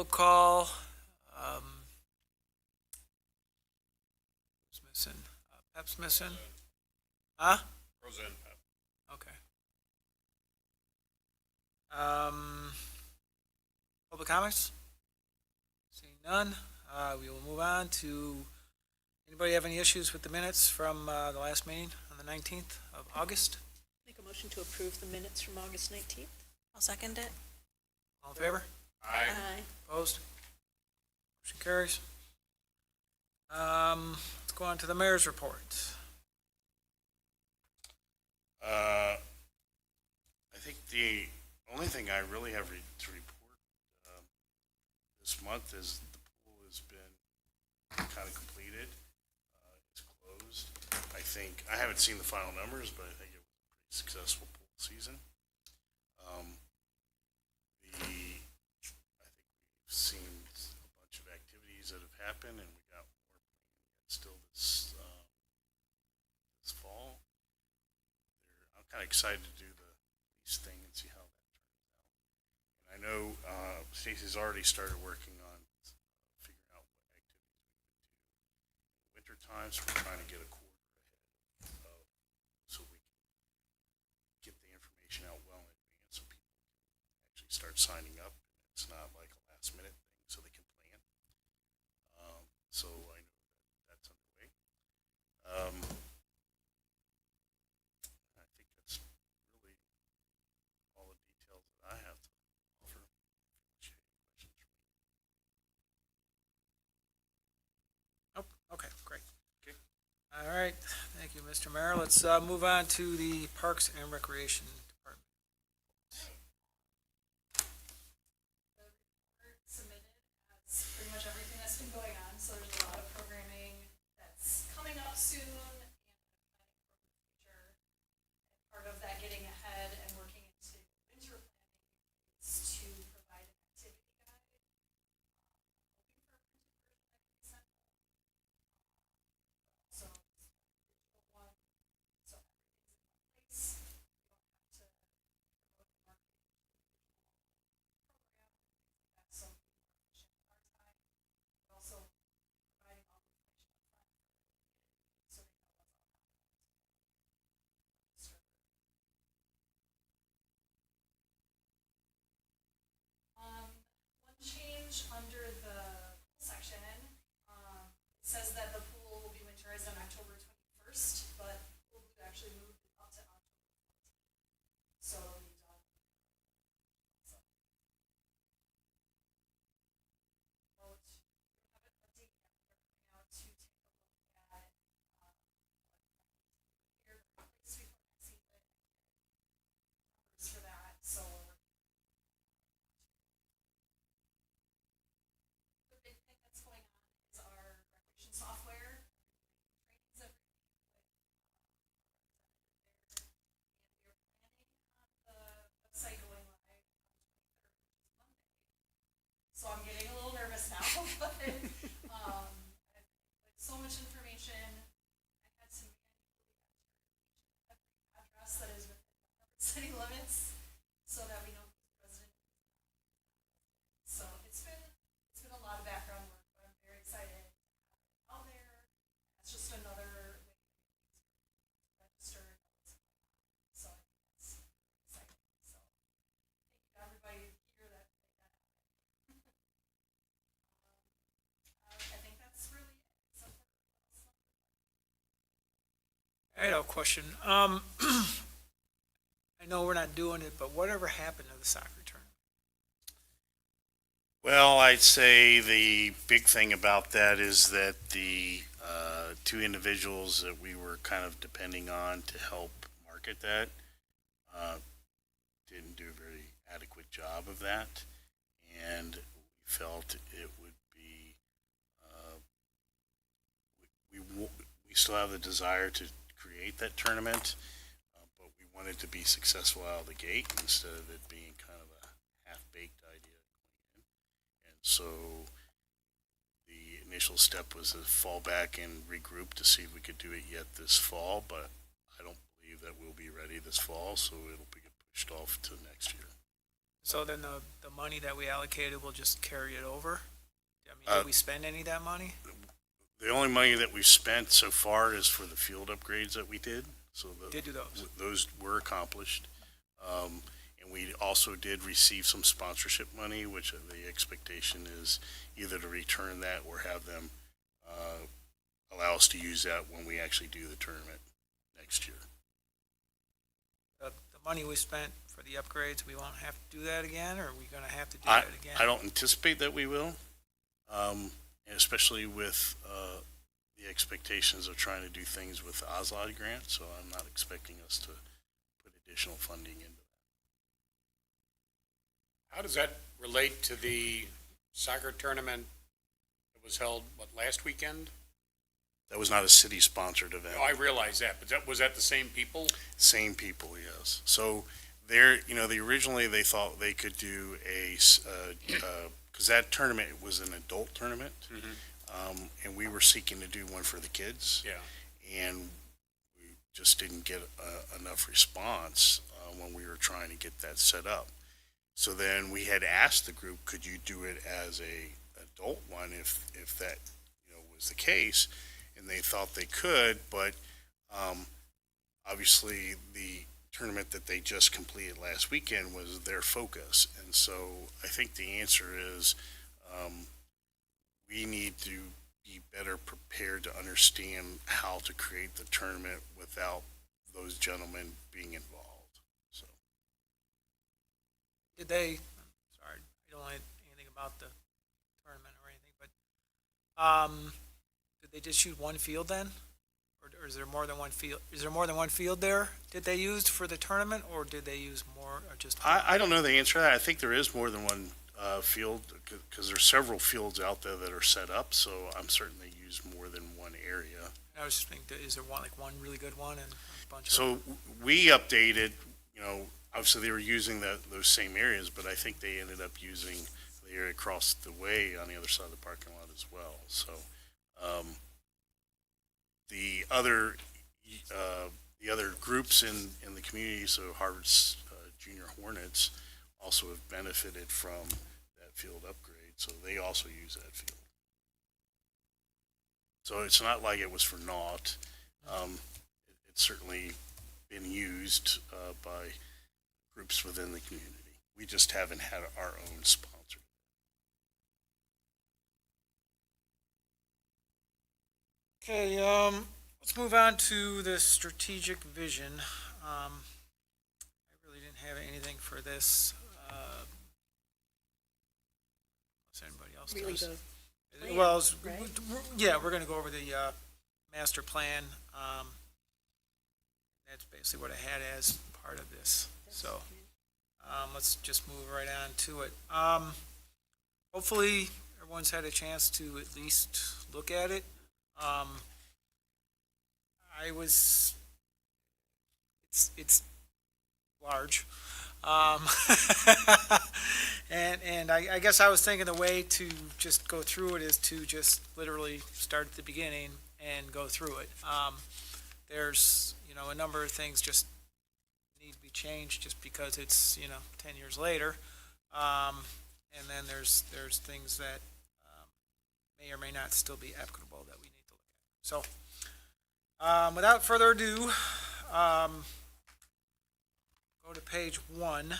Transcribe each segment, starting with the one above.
Roll call. Um, who's missing? Pep's missing. Huh? Rosa and Pep. Okay. Public comments? Seeing none, we will move on to, anybody have any issues with the minutes from the last meeting on the 19th of August? Make a motion to approve the minutes from August 19th. I'll second it. All in favor? Aye. Opposed? Motion carries. Let's go on to the mayor's report. I think the only thing I really have to report this month is the pool has been kind of completed. It's closed. I think, I haven't seen the final numbers, but I think it was a pretty successful pool season. I think we've seen a bunch of activities that have happened, and we got more planned still this fall. I'm kind of excited to do the lease thing and see how that turns out. And I know Stacy's already started working on figuring out what activities we could do in winter times. So we're trying to get a quarter ahead so we can get the information out well in advance so people can actually start signing up. And it's not like a last minute thing, so they can plan. So I know that's underway. I think that's really all the details that I have to offer. If you have any questions for me. Nope. Okay, great. Okay. All right, thank you, Mr. Mayor. Let's move on to the Parks and Recreation Department. The report submitted has pretty much everything that's been going on, so there's a lot of programming that's coming up soon and planning for the future. And part of that getting ahead and working into winter planning is to provide an activity guide. Hoping for a printed version that can be sent out. Also, just a digital one, so everything's in one place. You don't have to promote the marketing program and things like that, so we can be more efficient with our time. But also providing all the information up front for the community so they know what's all happening. One change under the pool section, it says that the pool will be winterized on October 21st, but the pool would actually move up to October 14th. So it'll be done. So. Well, we don't have a date yet, but we're coming out to take a look at what here the place before next season. Numbers for that, so we're the big thing that's going on is our recreation software. Trainings every week with representative there, and we are planning on the website going live on the 23rd, which is Monday. So I'm getting a little nervous now, but I've put so much information. I had to manually enter each and every address that is within the Harvard city limits so that we know who's president. So it's been a lot of background work, but I'm very excited to have it out there. It's just another way to register and know what's going on. So I think that's exciting. So thank you to everybody here that made that happen. I think that's really it. Except for what else? I had a question. I know we're not doing it, but whatever happened to the soccer tournament? Well, I'd say the big thing about that is that the two individuals that we were kind of depending on to help market that didn't do a very adequate job of that, and we felt it would be we still have the desire to create that tournament, but we wanted to be successful out of the gate instead of it being kind of a half-baked idea going in. And so the initial step was to fall back and regroup to see if we could do it yet this fall, but I don't believe that we'll be ready this fall, so it'll be pushed off to next year. So then the money that we allocated, we'll just carry it over? I mean, did we spend any of that money? The only money that we've spent so far is for the field upgrades that we did. So Did do those? those were accomplished. And we also did receive some sponsorship money, which the expectation is either to return that or have them allow us to use that when we actually do the tournament next year. The money we spent for the upgrades, we won't have to do that again, or are we gonna have to do I, that again? I don't anticipate that we will, and especially with the expectations of trying to do things with the OSLOD grant, so I'm not expecting us to put additional funding into that. How does that relate to the soccer tournament that was held, last weekend? That was not a city-sponsored event. Oh, I realize that, but was that the same people? Same people, yes. So originally they thought they could do because that tournament was an adult tournament, and we were seeking to do one for the kids. Yeah. And we just didn't get enough response when we were trying to get that set up. So then we had asked the group, could you do it as a adult one if that was the case? And they thought they could, but obviously the tournament that they just completed last weekend was their focus. And so I think the answer is we need to be better prepared to understand how to create the tournament without those gentlemen being involved. So Did they, sorry, I don't know anything about the tournament or anything, but, did they just shoot one field then? Or is there more than one field? Is there more than one field there? Did they use for the tournament, or did they use more, or just? I don't know the answer to that. I think there is more than one field because there's several fields out there that are set up. So I'm certain they use more than one area. I was just thinking, is there one really good one and a bunch of? So we updated, obviously they were using those same areas, but I think they ended up using the area across the way on the other side of the parking lot as well. So the other groups in the community, so Harvard's Junior Hornets, also have benefited from that field upgrade, so they also use that field. So it's not like it was for naught. It's certainly been used by groups within the community. We just haven't had our own sponsor. Okay, let's move on to the strategic vision. I really didn't have anything for this. Unless anybody else Really does. the plan, Well, right? yeah, we're gonna go over the, master plan. That's basically what I had as part of this, so, let's just move right on to it. Hopefully, everyone's had a chance to at least look at it. It's large. And I guess I was thinking the way to just go through it is to just literally start at the beginning and go through it. There's, a number of things just need to be changed just because it's, 10 years later. And then there's things that, may or may not still be applicable that we need to look at. So, without further ado, go to page 1.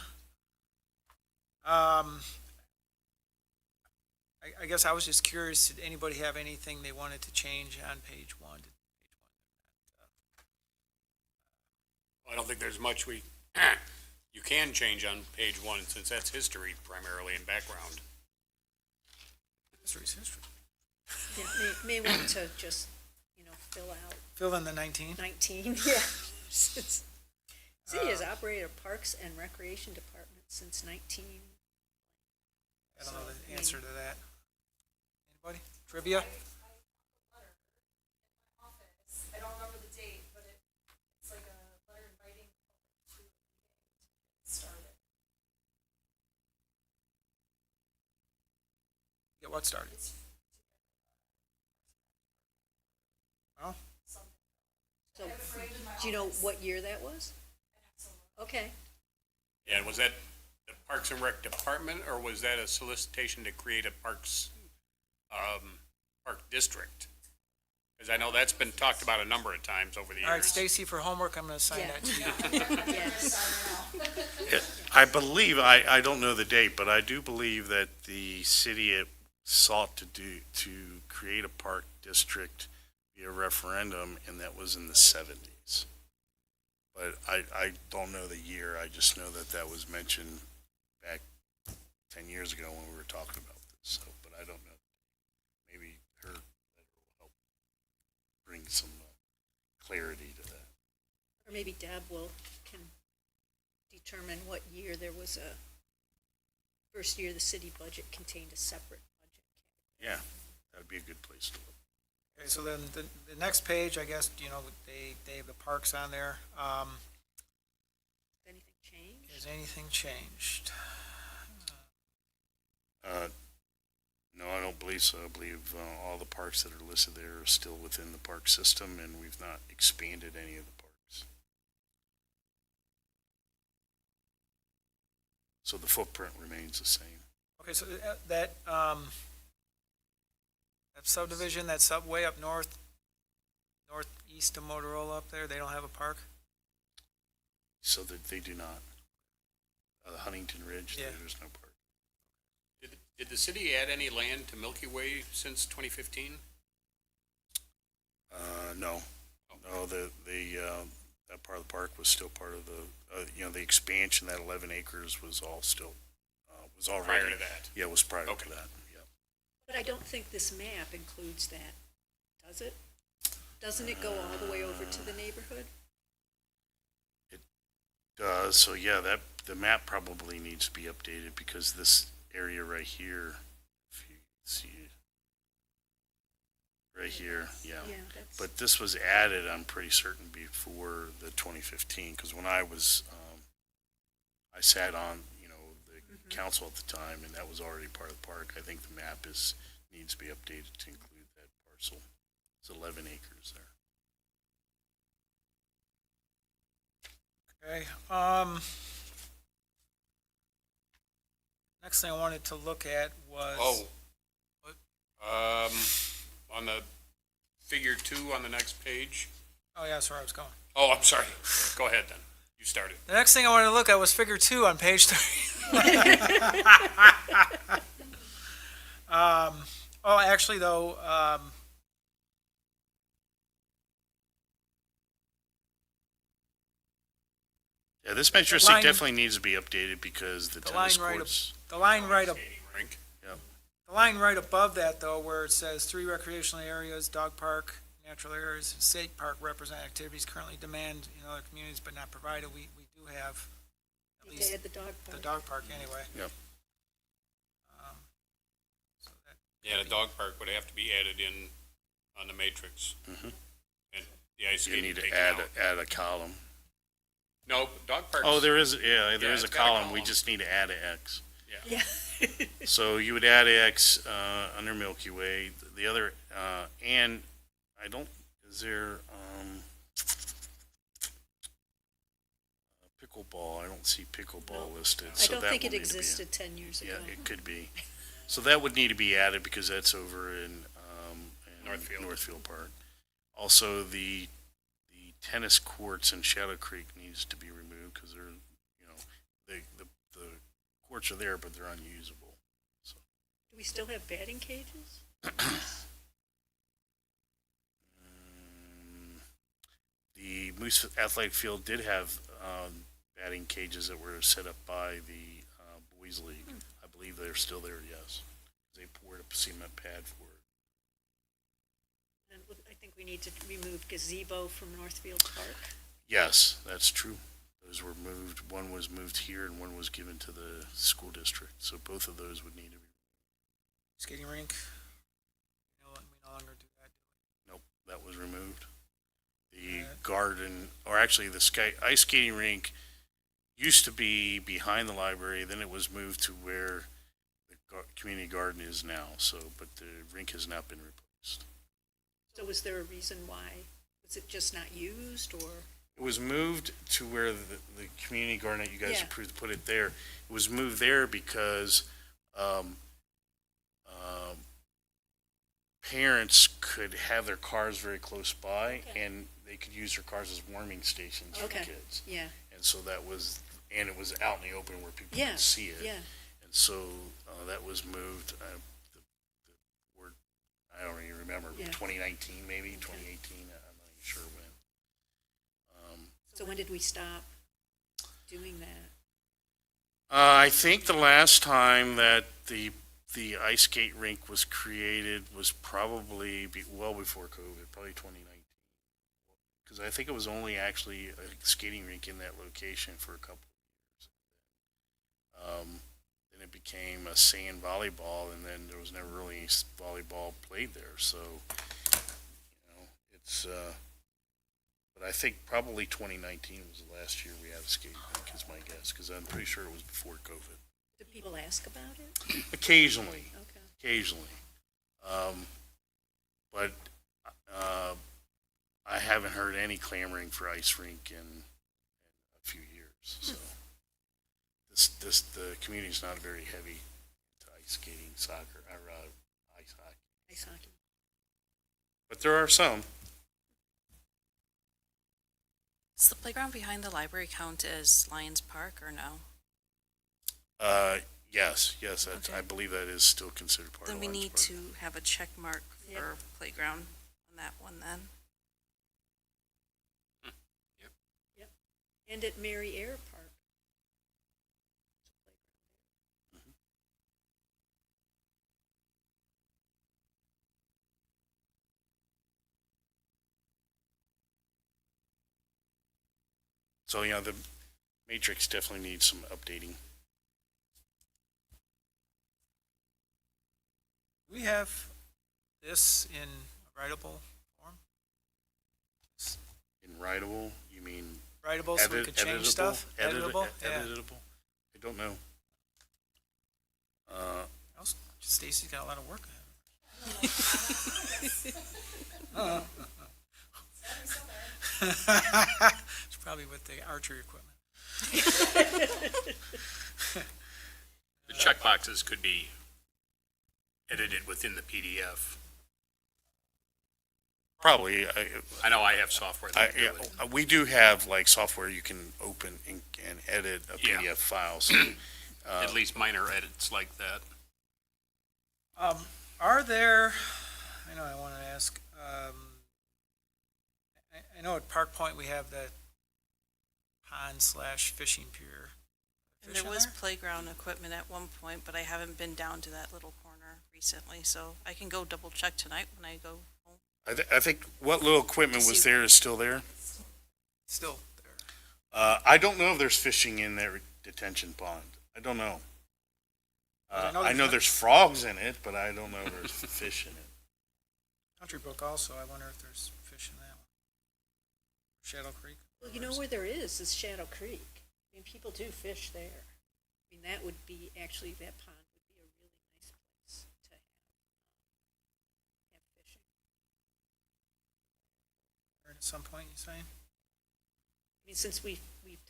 I guess I was just curious, did anybody have anything they wanted to change on page 1? I don't think there's much you can change on page 1, since that's history primarily and background. History's history. Yeah, may want to just, fill out Fill in the 19. 19, yeah. City has operated a Parks and Recreation Department since 19. I don't know So, the answer to that. Anybody? Trivia? I found a letter in my office. I don't remember the date, but it's like a letter inviting to the meeting to get started. Get what started? It's Oh, something. So, I have it framed in my do you know office. what year that was? I'd have to look. Okay. Yeah, and was that the Parks and Rec Department, or was that a solicitation to create a parks, park district? Because I know that's been talked about a number of times over the years. All right, Stacy, for homework, I'm gonna assign Yeah. that to you. Yes, I believe, I don't know the date, but I do believe that the city had sought to create a park district via referendum, and that was in the 70s. But I don't know the year, I just know that that was mentioned back 10 years ago when we were talking about this, so, but I don't know. Maybe her letter will help bring some clarity to that. or maybe Deb can determine what year there was first year the city budget contained a separate budget. Yeah, that'd be a good place to look. Okay, so then the next page, I guess, they have the parks on there. Anything changed? Has anything changed? No, I don't believe so. I believe all the parks that are listed there are still within the park system, and we've not expanded any of the parks. So the footprint remains the same. Okay, so that subdivision, that's up way up northeast of Motorola up there, they don't have a park? So that they do not. Huntington Ridge, Yeah. there's no park. Did the city add any land to Milky Way since 2015? No, no, that part of the park was still part of the, the expansion, that 11 acres was all still, was already. Prior to that? Yeah, it was prior Okay. to that, yeah. But I don't think this map includes that, does it? Doesn't it go all the way over to the neighborhood? So yeah, the map probably needs to be updated because this area right here, if you see it, right here, yeah. Yeah, that's. But this was added, I'm pretty certain, before the 2015, because when I was, I sat on, the council at the time, and that was already part of the park. I think the map needs to be updated to include that parcel. It's 11 acres there. Okay, next thing I wanted to look at was. Oh. What? On the figure 2 on the next page. Oh, yeah, that's where I was going. Oh, I'm sorry. Go ahead then. You started. The next thing I wanted to look at was figure 2 on page 3. Oh, actually, though, Yeah, this measure The stick line- definitely needs to be updated because the tennis line right courts. the line right up. Skating rink. The line right above that, though, where it says 3 recreational areas, dog park, natural areas, state park represent activities currently demand in other communities but not provided, we do have at They least had the dog the park. dog park anyway. Yep. So that, Yeah, the dog park would have to be added in on the matrix. Mhm. And the ice You skating need to taken add out. add a column. No, dog parks. Oh, there is, there Yeah, is a it's got a column. We column. just need to add an X. Yeah. So you would add an X under Milky Way. The other, and I don't, is there, pickleball? I don't see pickleball listed. I So don't that think will it need to be- existed 10 years ago. Yeah, it could be. So that would need to be added because that's over in Northfield. Northfield Park. Also, the tennis courts in Shadow Creek needs to be removed because they're, the courts are there, but they're unusable. So, Do we still have batting cages? the Moose Athletic Field did have batting cages that were set up by the Boys League. I believe they're still there, yes. They poured a cement pad for it. And I think we need to remove gazebo from Northfield Park. Yes, that's true. Those were moved, one was moved here and one was given to the school district, so both of those would need to be, skating rink, we no longer do that. nope, that was removed. The garden, or actually the ice skating rink used to be behind the library, then it was moved to where the community garden is now, so, but the rink has not been replaced. So was there a reason why? Was it just not used or? It was moved to where the community garden that you guys Yeah. approved to put it there. It was moved there because, parents could have their cars very close by Okay. and they could use their cars as warming stations for Okay. kids. Yeah, And so that was, and it was out in the open where people yeah, could see it. yeah. And so, that was moved, the word, I don't even remember, Yeah. 2019 maybe, Okay. 2018, I'm not even sure when. So when did we stop doing that? I think the last time that the ice skate rink was created was probably well before COVID, probably 2019. Because I think it was only actually a skating rink in that location for a couple of years. Then it became a sand volleyball, and then there was never really any volleyball played there. So, it's. But I think probably 2019 was the last year we had a skating rink, is my guess, because I'm pretty sure it was before COVID. Do people ask about it? Occasionally. Okay. Occasionally. But I haven't heard any clamoring for ice rink in a few years. So the community's not very heavy into ice skating, soccer, or ice hockey. Ice hockey. But there are some. Does the playground behind the library count as Lions Park or no? Yes, that's, Okay. I believe that is still considered part Then of we Lions need Park. to have a check mark Yep. for playground on that one then. And at Mary Air Park. So, the matrix definitely needs some updating. Do we have this in writable form? In writable, you mean Writable so we could change stuff? Editable? Yeah. Editable? I don't know. Stacy's got a lot of work ahead of her. It's probably with the archery equipment. The check boxes could be edited within the PDF. Probably. I know I have software that do it. We do have like software you can open and edit a Yeah. PDF file. So, At least minor edits like that. Are there, I know I want to ask, I know at Park Point we have that pond/fishing pier. And Fish there in was there? playground equipment at one point, but I haven't been down to that little corner recently, so I can go double check tonight when I go home. I think what little equipment was there is still there. Still there. I don't know if there's fishing in that detention pond. I don't know. But I know I know there's- there's frogs in it, but I don't know if there's fish in it. Country Brook also, I wonder if there's fish in that one. Shadow Creek. Well, you know where there is Shadow Creek. I mean, people do fish there. I mean, that would be, actually, that pond would be a really nice place to have fishing. Or at some point, you saying? I mean, since we've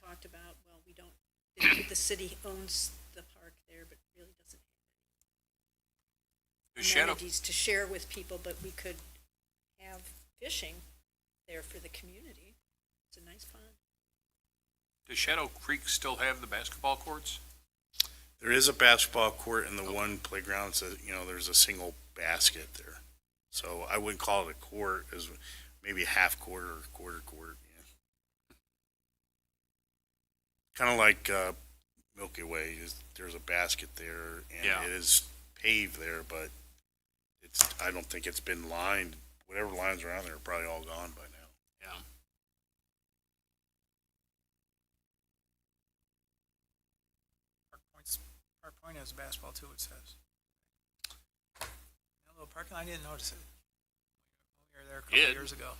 talked about, well, we don't, the city owns the park there, but really doesn't The have Shadow, amenities to share with people, but we could have fishing there for the community. It's a nice pond. does Shadow Creek still have the basketball courts? There is a basketball court in the one playground, so, there's a single basket there. So I wouldn't call it a court, as maybe a half court or quarter court. Yeah. Kind of like Milky Way, there's a basket there, and Yeah. it is paved there, but I don't think it's been lined. Whatever lines are on there are probably all gone by now. Yeah. Park Point has basketball too, it says. That little parking, I didn't notice it. We were there a couple Did. years ago.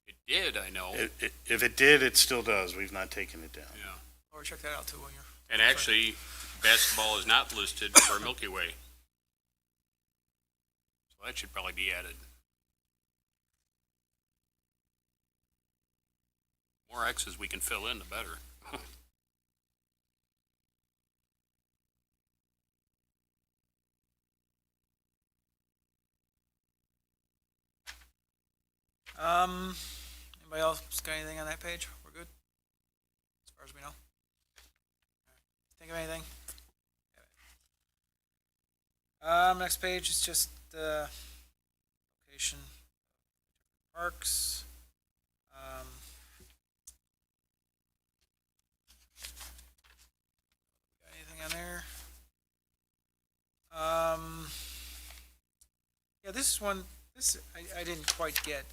It did, I know. If it did, it still does. We've not taken it down. Yeah. Or check that out too when you're. And actually, basketball is not listed for Milky Way. So that should probably be added. More X's we can fill in, the better. Anybody else got anything on that page? We're good? As far as we know? Think of anything? Next page is just the location of parks. Got anything on there? Yeah, this is one, this, I didn't quite get.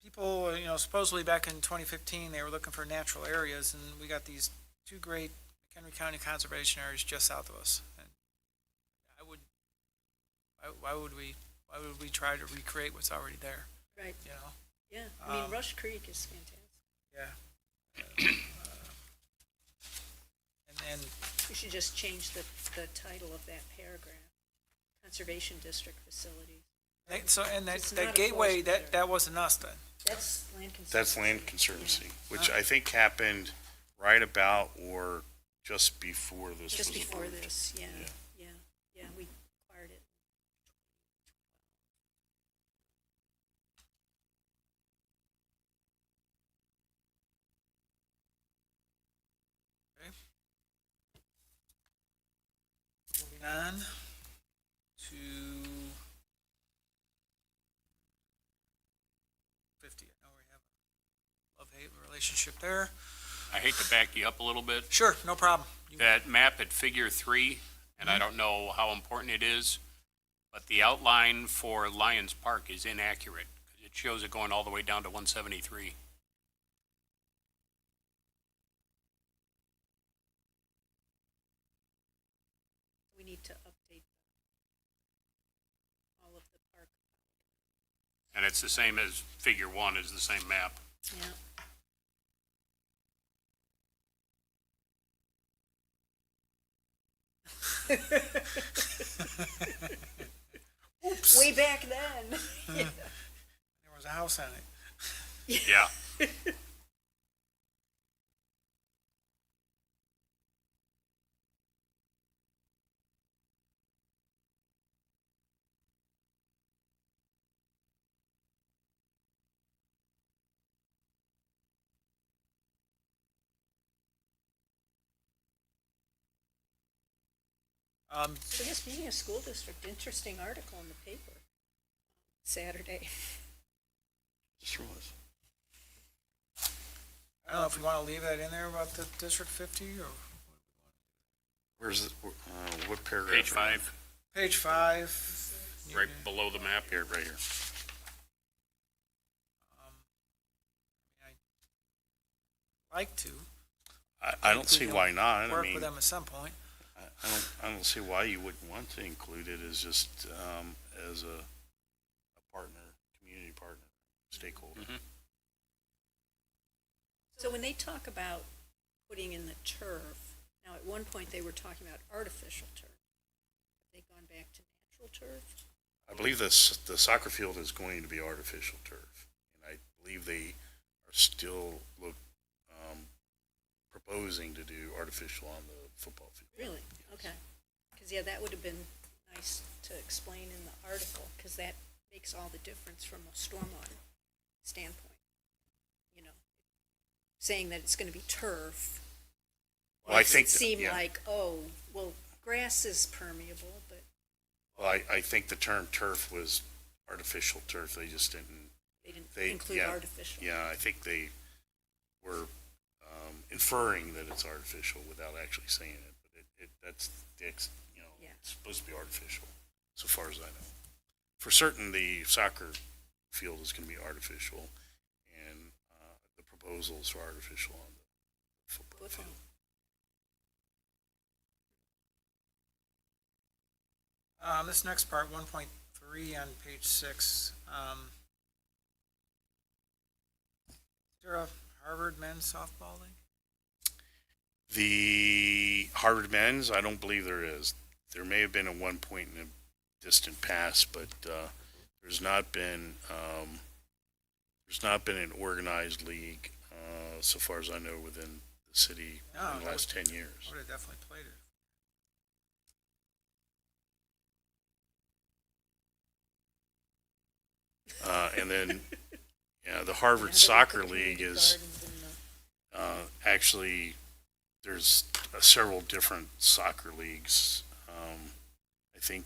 People, supposedly back in 2015, they were looking for natural areas, and we got these two great McHenry County conservation areas just south of us. And why would we try to recreate what's already there? Right, You know? yeah. I mean, Rush Creek is fantastic. Yeah. And We should just change the title of that paragraph. Conservation District Facilities. It's that not a gateway, forest that wasn't us then. That's Land Conservancy. That's Land Conservancy, which Huh. I think happened right about or just before this was Just before approved. this, yeah, Yeah. yeah, we acquired it. Moving on to 50. I know we have a love-hate relationship there. I hate to back you up a little bit. Sure, no problem. That map at figure 3, and I don't know how important it is, but the outline for Lions Park is inaccurate. It shows it going all the way down to 173. We need to update all of the park, And it's the same as figure 1 is the same map. yeah. Way back then. There was a house on it. Yeah. So this being a school district, interesting article in the paper Saturday. Sure was. I don't know if we want to leave that in there about the District 50 or Where's it, what paragraph? Page are you on? 5, page 5. right below the map. Here, right here. I'd like to I don't see why not. I work mean, with them at some point. I don't see why you wouldn't want to include it as just, as a partner, community partner, stakeholder. Mhm. So when they talk about putting in the turf, now at one point they were talking about artificial turf. Have they gone back to natural turf? I believe the soccer field is going to be artificial turf. And I believe they are still proposing to do artificial on the football field. Really? Okay. Because, yeah, that would have been nice to explain in the article, because that makes all the difference from a stormwater standpoint. You know, saying that it's going to be turf. Well, I makes think it that- seem yeah. like, oh, well, grass is permeable, but Well, I think the term turf was artificial turf. They just didn't. they didn't They- include yeah, artificial. Yeah, I think they were inferring that it's artificial without actually saying it. But that's Yeah. it's supposed to be artificial, so far as I know. For certain, the soccer field is going to be artificial, and the proposals are artificial on the football Football. field. This next part, 1.3 on page 6. Is there a Harvard men's softball league? The Harvard men's, I don't believe there is. There may have been at one point in the distant past, but there's not been there's not been an organized league, so far as I know, within the city No, in the that last 10 years. I would have definitely played it. And then, yeah, the Harvard Soccer League is, actually, there's several different soccer leagues. I think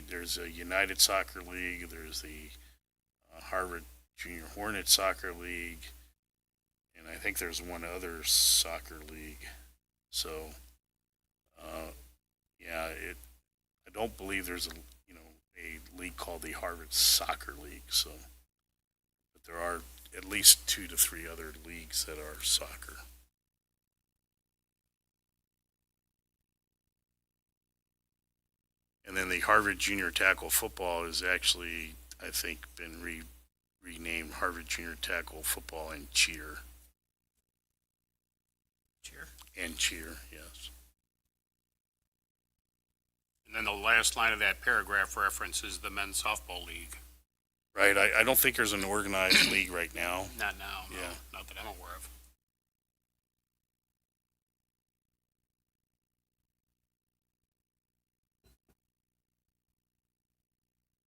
there's a United Soccer League, there's the Harvard Junior Hornet Soccer League, and I think there's one other soccer league. So, yeah, I don't believe there's a league called the Harvard Soccer League. So, but there are at least 2 to 3 other leagues that are soccer. And then the Harvard Junior Tackle Football is actually, I think, been renamed Harvard Junior Tackle Football and Cheer. Cheer. And Cheer, yes. And then the last line of that paragraph references the men's softball league. Right, I don't think there's an organized league right now. Not now, no, Yeah. not that I'm aware of.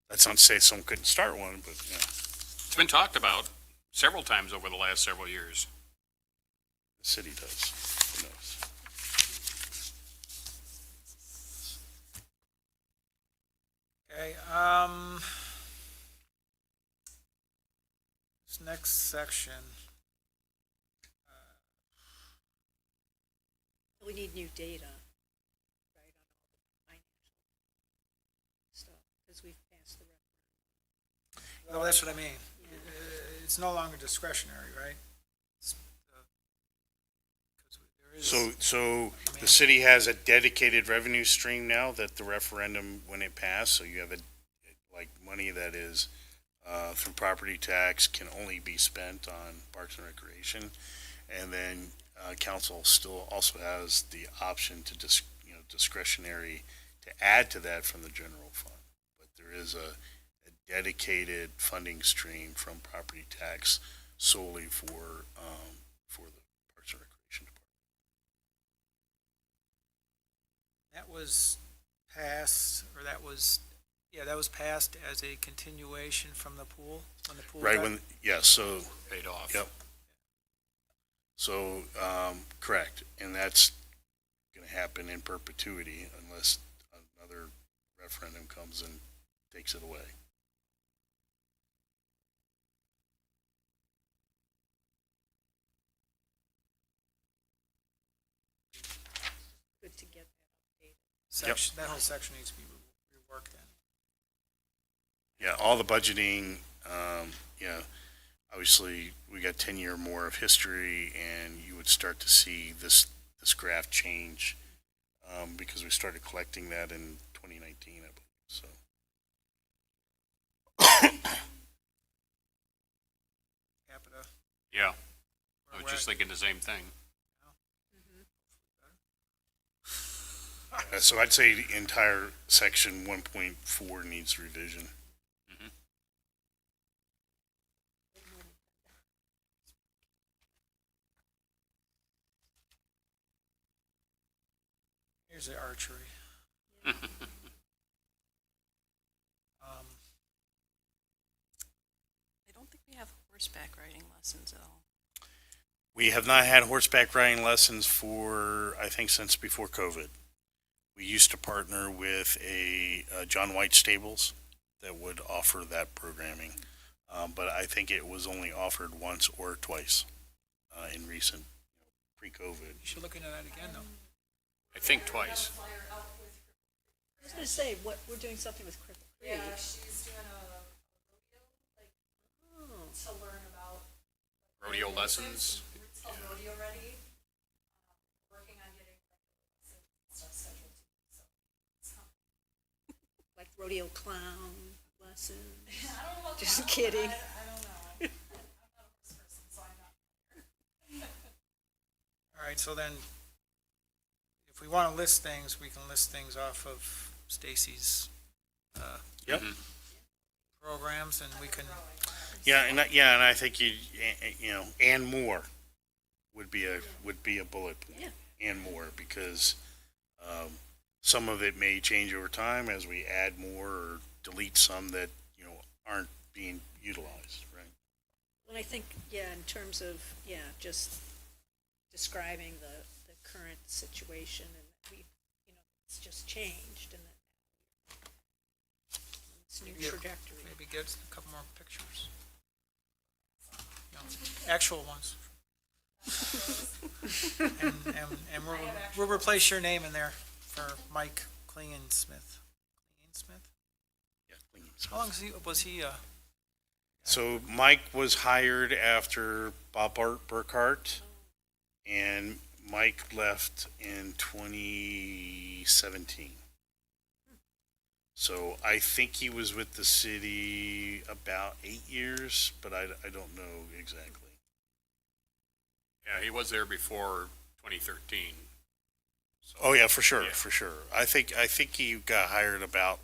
That's not to say someone couldn't start one, but yeah, It's been talked about several times over the last several years. the city does. Who knows? Okay, this next section, We need new data, right, on all the financial stuff, because we've passed the referendum. well, that's what I mean. Yeah. It's no longer discretionary, right? It's, 'cause there is- So the city has a dedicated revenue stream now that the referendum, when it passed, so you have money that is, through property tax can only be spent on parks and recreation. And then, council still also has the option to discretionary to add to that from the general fund. But there is a dedicated funding stream from property tax solely for the parks and recreation department. That was passed, or that was passed as a continuation from the pool, when the pool. Right, got- so, Paid off. yep. So, correct, and that's gonna happen in perpetuity unless another referendum comes and takes it away. Good to get that updated. Section, that whole section needs to be reworked then. Yeah, all the budgeting, yeah, obviously, we got 10-year more of history, and you would start to see this graph change, because we started collecting that in 2019, I believe, so. Capita. Yeah, I where was just we're at- thinking the same thing. So I'd say the entire section 1.4 needs revision. Here's the archery. I don't think we have horseback riding lessons at all. We have not had horseback riding lessons for, I think, since before COVID. We used to partner with a John White Stables that would offer that programming, but I think it was only offered once or twice in recent, pre-COVID. You should look into that again, though. I think twice. Flyer out with, I was gonna say, we're doing something with Cripple Creek. yeah, she's doing a rodeo, like, Oh, to learn about. Rodeo lessons. It's all rodeo ready. Working on getting like stuff scheduled too, so it's coming. like rodeo clown lessons. I don't know about Just that, kidding. I don't know. I'm not a horse person, so I'm not. All right, so then, if we want to list things, we can list things off of Stacy's Yep. programs, and we can, Yeah, and I think you know, and more would be a bullet point. Yeah. And more, because some of it may change over time as we add more or delete some that, you know, aren't being utilized, right? Well, I think, yeah, in terms of, yeah, just describing the current situation and that we, you know, it's just changed and that it's new Yeah. trajectory. Maybe get a couple more pictures. You know, actual ones. And we'll replace your name in there for Mike Klingensmith. Klingensmith? Yeah, clean. How long was he, So Mike was hired after Bob Burkhart, and Mike left in 2017. So I think he was with the city about 8 years, but I don't know exactly. Yeah, he was there before 2013. So, Oh yeah, for sure, Yeah. for sure. I think he got hired about.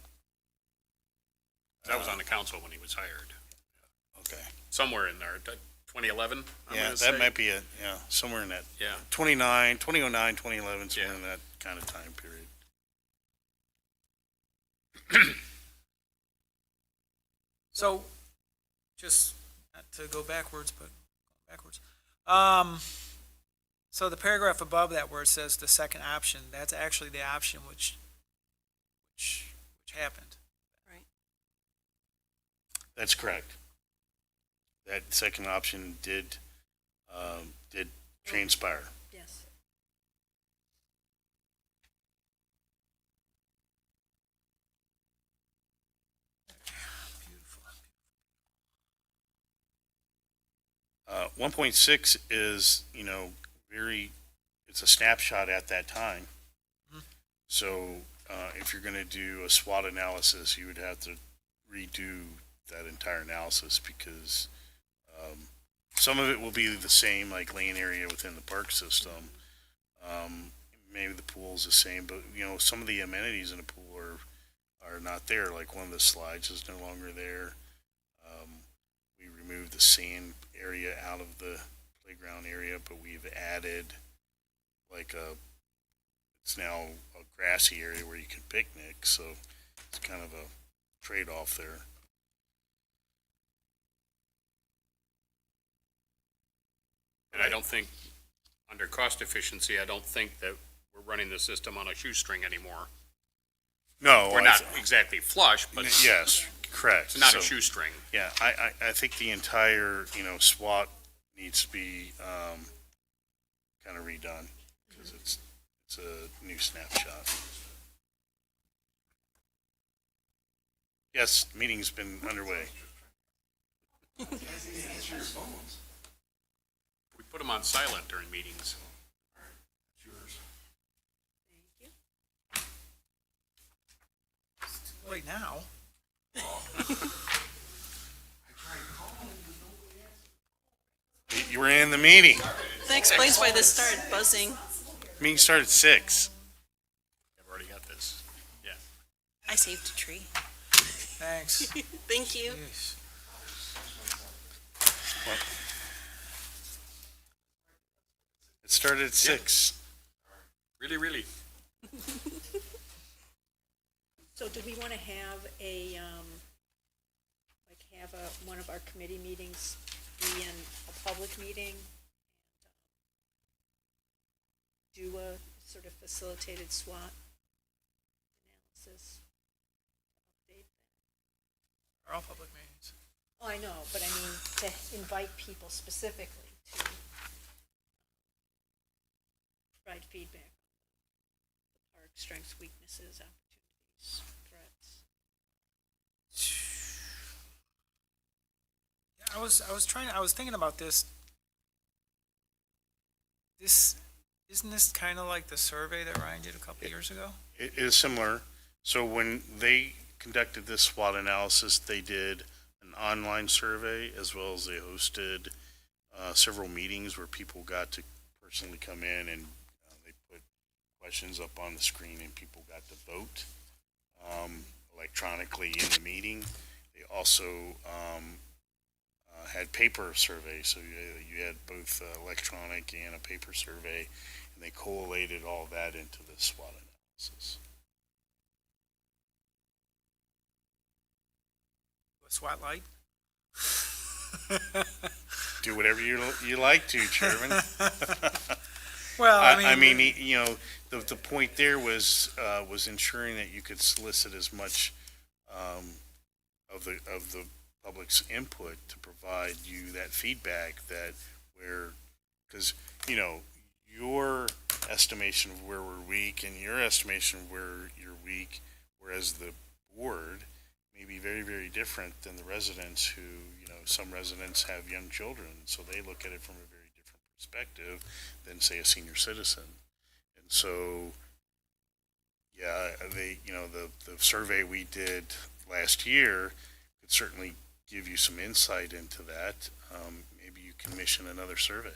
I was on the council when he was hired, Okay. somewhere in there, 2011, I'm Yeah, gonna that say. might be it. Yeah, somewhere in that Yeah, 2009, 2011, somewhere Yeah. in that kind of time period. so, just not to go backwards, but backwards. So the paragraph above that where it says the second option, that's actually the option which happened. That's correct. That second option did transpire. Yes. Beautiful. 1.6 is, you know, it's a snapshot at that time. Mhm. So if you're going to do a SWOT analysis, you would have to redo that entire analysis, because some of it will be the same, like lane area within the park system. Maybe the pool's the same, but, you know, some of the amenities in the pool are not there. Like one of the slides is no longer there. We removed the sand area out of the playground area, but we've added it's now a grassy area where you can picnic, so it's kind of a trade-off there. and I don't think, under cost efficiency, I don't think that we're running the system on a shoestring anymore. No, We're not exactly flush, but Yes, correct. it's not So, a shoestring. Yeah, I think the entire, you know, SWOT needs to be kind of redone, because it's a new snapshot. Yes, meeting's been underway. We put them on silent during meetings. Thank you. Right now. You were in the meeting. That explains why this started buzzing. Meeting started at 6. I've already got this. Yeah. I saved a tree. Thanks. Thank you. Jeez. It started at 6. Really, really. So do we want to have one of our committee meetings be in a public meeting? And do a sort of facilitated SWOT analysis? Update that? They're all public meetings. Oh, I know, but I mean, to invite people specifically to provide feedback on the park strengths, weaknesses, opportunities, threats. Yeah, I was thinking about this. Isn't this kind of like the survey that Ryan did a couple of years ago? It is similar. So when they conducted this SWOT analysis, they did an online survey, as well as they hosted several meetings where people got to personally come in, and they put questions up on the screen and people got to vote electronically in the meeting. They also had paper surveys, so you had both electronic and a paper survey, and they collated all that into the SWOT analysis. A SWAT light? Do whatever you like to, Chairman. Well, I mean, you know, the point there was ensuring that you could solicit as much of the public's input to provide you that feedback because, you know, your estimation of where we're weak and your estimation of where you're weak, whereas the board may be very, very different than the residents who, you know, some residents have young children, so they look at it from a very different perspective than, say, a senior citizen. And so, yeah, the survey we did last year could certainly give you some insight into that. Maybe you can commission another survey.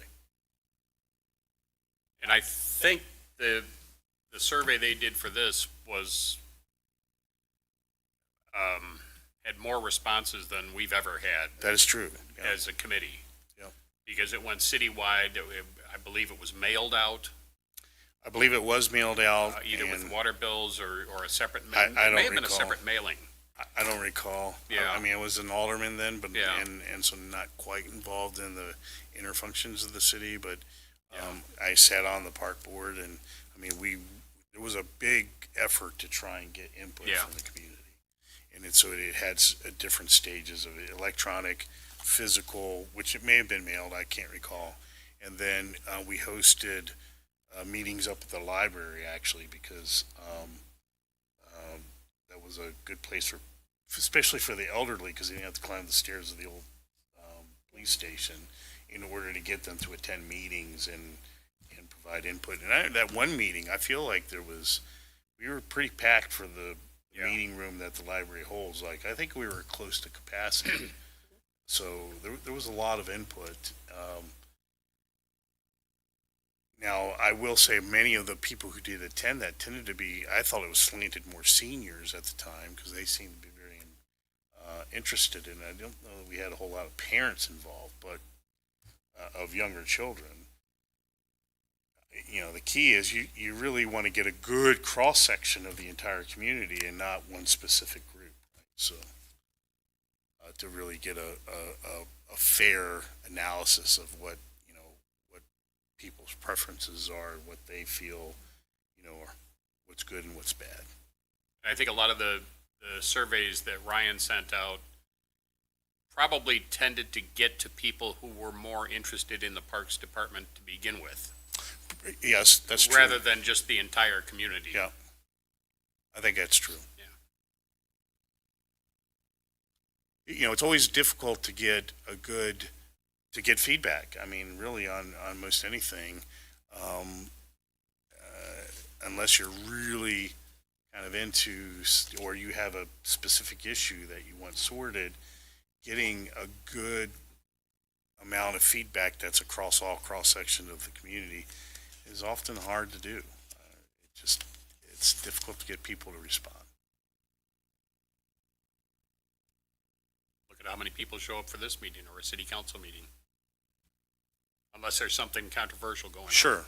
And I think the survey they did for this was, had more responses than we've ever had That is true. Yeah. as a committee. Yep. Because it went citywide, I believe it was mailed out, I believe it was mailed out. either with and water bills or a separate, I it don't may have been a recall. separate mailing. I don't recall. Yeah. I mean, I was an alderman then, but Yeah. and so not quite involved in the inner functions of the city, but Yeah. I sat on the park board, and I mean, there was a big effort to try and get input Yeah. from the community, and so it had different stages of it: electronic, physical, which it may have been mailed, I can't recall, and then we hosted meetings up at the library actually because that was a good place for, especially for the elderly, because they didn't have to climb the stairs of the old police station in order to get them to attend meetings and provide input. And that one meeting, I feel like we were pretty packed for the Yeah. meeting room that the library holds. Like, I think we were close to capacity. So there was a lot of input. Now, I will say many of the people who did attend that tended to be, I thought it was slanted more seniors at the time because they seemed to be very interested in it. I don't know that we had a whole lot of parents involved, but of younger children. You know, the key is you really want to get a good cross-section of the entire community and not one specific group. Right? So to really get a fair analysis of what people's preferences are, what they feel, are what's good and what's bad. And I think a lot of the surveys that Ryan sent out probably tended to get to people who were more interested in the Parks Department to begin with, Yes, that's true. rather than just the entire community. Yeah, I think that's true. Yeah. It's always difficult to get feedback. I mean, really on most anything, unless you're really kind of into, or you have a specific issue that you want sorted, getting a good amount of feedback that's across all cross-section of the community is often hard to do. It's difficult to get people to respond. Look at how many people show up for this meeting or a city council meeting. Unless there's something controversial going on. Sure.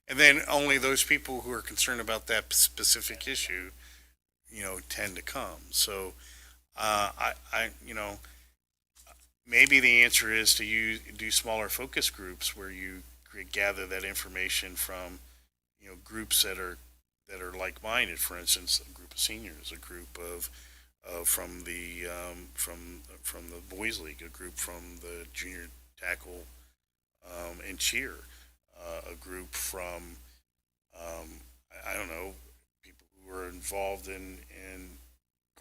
And then only those people who are concerned about that specific issue, tend to come. So, maybe the answer is to do smaller focus groups where you gather that information from, groups that are like-minded. For instance, a group of seniors, a group of from the boys league, a group from the junior tackle and cheer, a group from I don't know, people who are involved in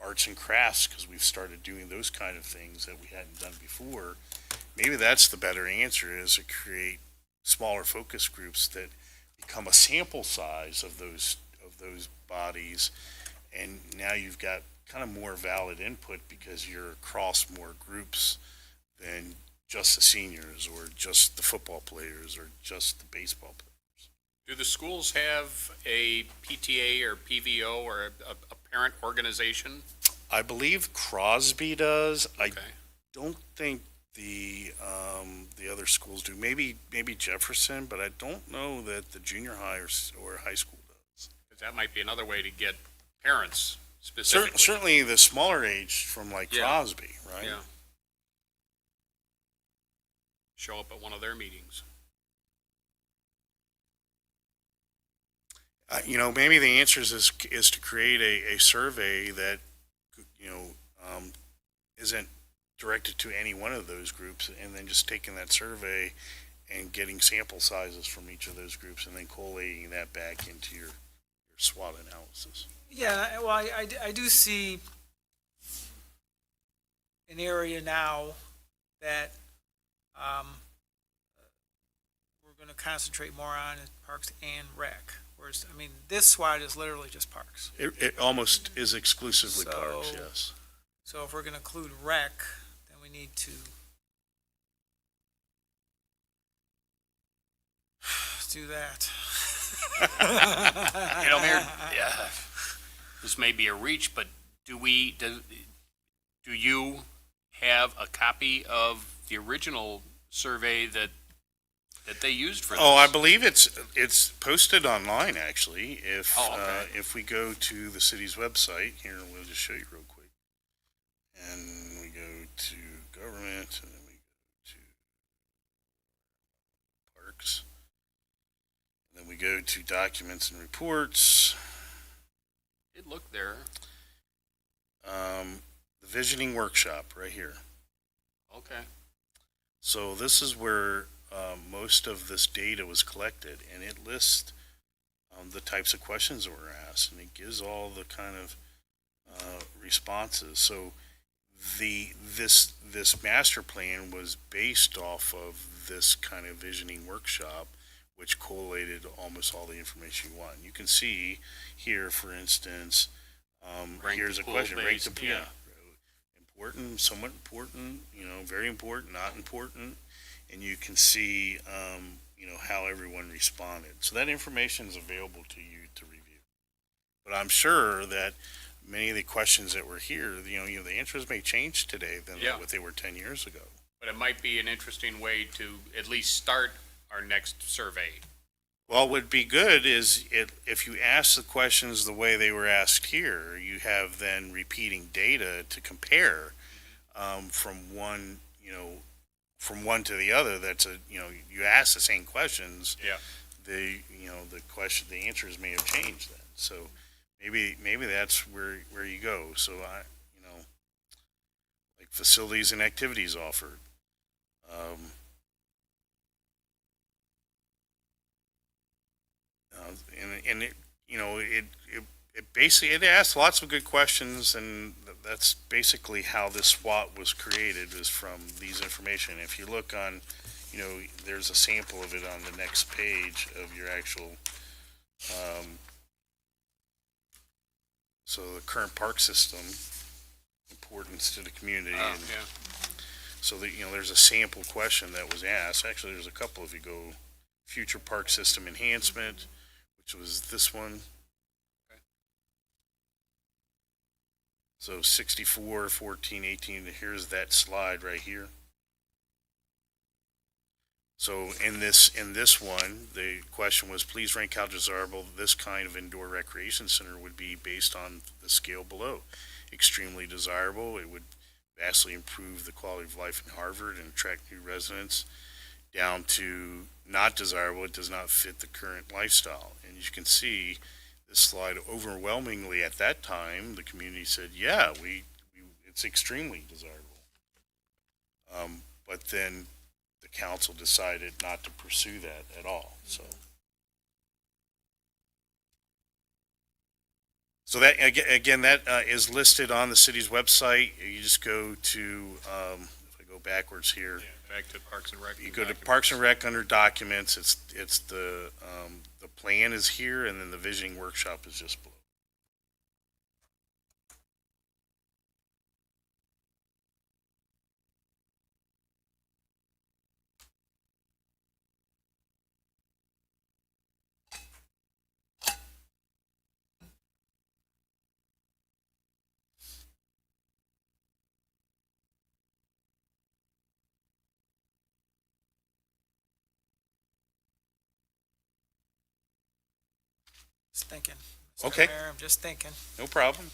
arts and crafts, because we've started doing those kind of things that we hadn't done before. Maybe that's the better answer, is to create smaller focus groups that become a sample size of those bodies, and now you've got kind of more valid input because you're across more groups than just the seniors or just the football players or just the baseball players. Do the schools have a PTA or PVO or a parent organization? I believe Crosby does. I Okay. don't think the other schools do. Maybe Jefferson, but I don't know that the junior high or high school does. 'Cause that might be another way to get parents specifically. Certainly the smaller age from like Yeah. Crosby, right? Yeah. Show up at one of their meetings. Maybe the answer is to create a survey that, isn't directed to any one of those groups, and then just taking that survey and getting sample sizes from each of those groups, and then collating that back into your SWOT analysis. Yeah, well, I do see an area now that we're going to concentrate more on is Parks and Rec. Whereas, I mean, this SWAT is literally just Parks. It almost is exclusively So- parks, yes. So if we're going to include Rec, then we need to do that. Mayor, yeah, this may be a reach, but do you have a copy of the original survey that they used for this? Oh, I believe it's posted online, actually. Okay. If we go to the city's website, here, we'll just show you real quick. And we go to government, and then we go to parks. And then we go to documents and reports. It looked there. The visioning workshop, right here. Okay. So this is where most of this data was collected, and it lists the types of questions that were asked, and it gives all the kind of responses. So this master plan was based off of this kind of visioning workshop, which collated almost all the information you want. You can see here, for instance, Rank here's the a pool question: rank based, the pool. yeah. Important, somewhat important, very important, not important, and you can see, how everyone responded. So that information is available to you to review. But I'm sure that many of the questions that were here, the answers may change today than Yeah. what they were 10 years ago. But it might be an interesting way to at least start our next survey. Well, what would be good is if you ask the questions the way they were asked here, you have then repeating data to compare from one to the other. That's you ask the same questions. Yeah. The answers may have changed then. So maybe that's where you go. So like facilities and activities offered. And it basically it asks lots of good questions, and that's basically how this SWOT was created, is from these information. If you look on, there's a sample of it on the next page of your actual. So the current park system, importance to the community, and Yeah. so that there's a sample question that was asked. Actually, there's a couple. If you go future park system enhancement, which was this one. Okay. So 64, 14, 18, here's that slide right here. So in this one, the question was, please rank how desirable this kind of indoor recreation center would be based on the scale below. Extremely desirable. It would vastly improve the quality of life in Harvard and attract new residents. Down to not desirable, it does not fit the current lifestyle. And you can see this slide, overwhelmingly at that time, the community said, yeah, it's extremely desirable. But then the council decided not to pursue that at all. So that, again, that is listed on the city's website. You just go to, if I go backwards here. Yeah. Back to Parks and Rec. You go to Parks and Rec under documents. It's the plan is here, and then the visioning workshop is just below. Just thinking. Mr. Okay. Mayor, I'm just thinking. No problem.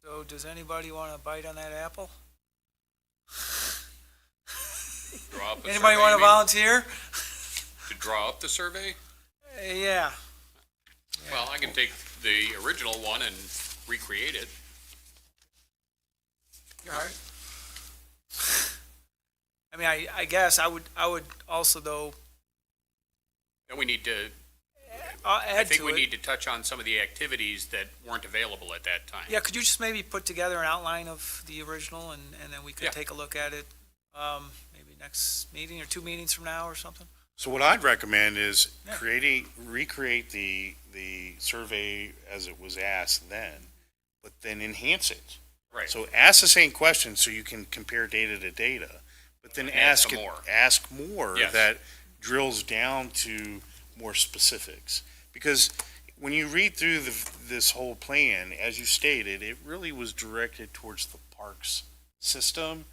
So does anybody want to bite on that apple? Draw up a Anybody survey, want you to mean? volunteer? To draw up the survey? Yeah. Well, I can take the original one and recreate it. All right. I mean, I guess I would also though, And we need to, I'll I add think to we it. need to touch on some of the activities that weren't available at that time. Yeah, could you just maybe put together an outline of the original and then we could Yeah. take a look at it, maybe next meeting or 2 meetings from now or something? So what I'd recommend is Yeah. recreate the survey as it was asked then, but then enhance it. Right. So ask the same question so you can compare data to data, but then Add some more. ask more Yes. that drills down to more specifics. Because when you read through this whole plan, as you stated, it really was directed towards the parks system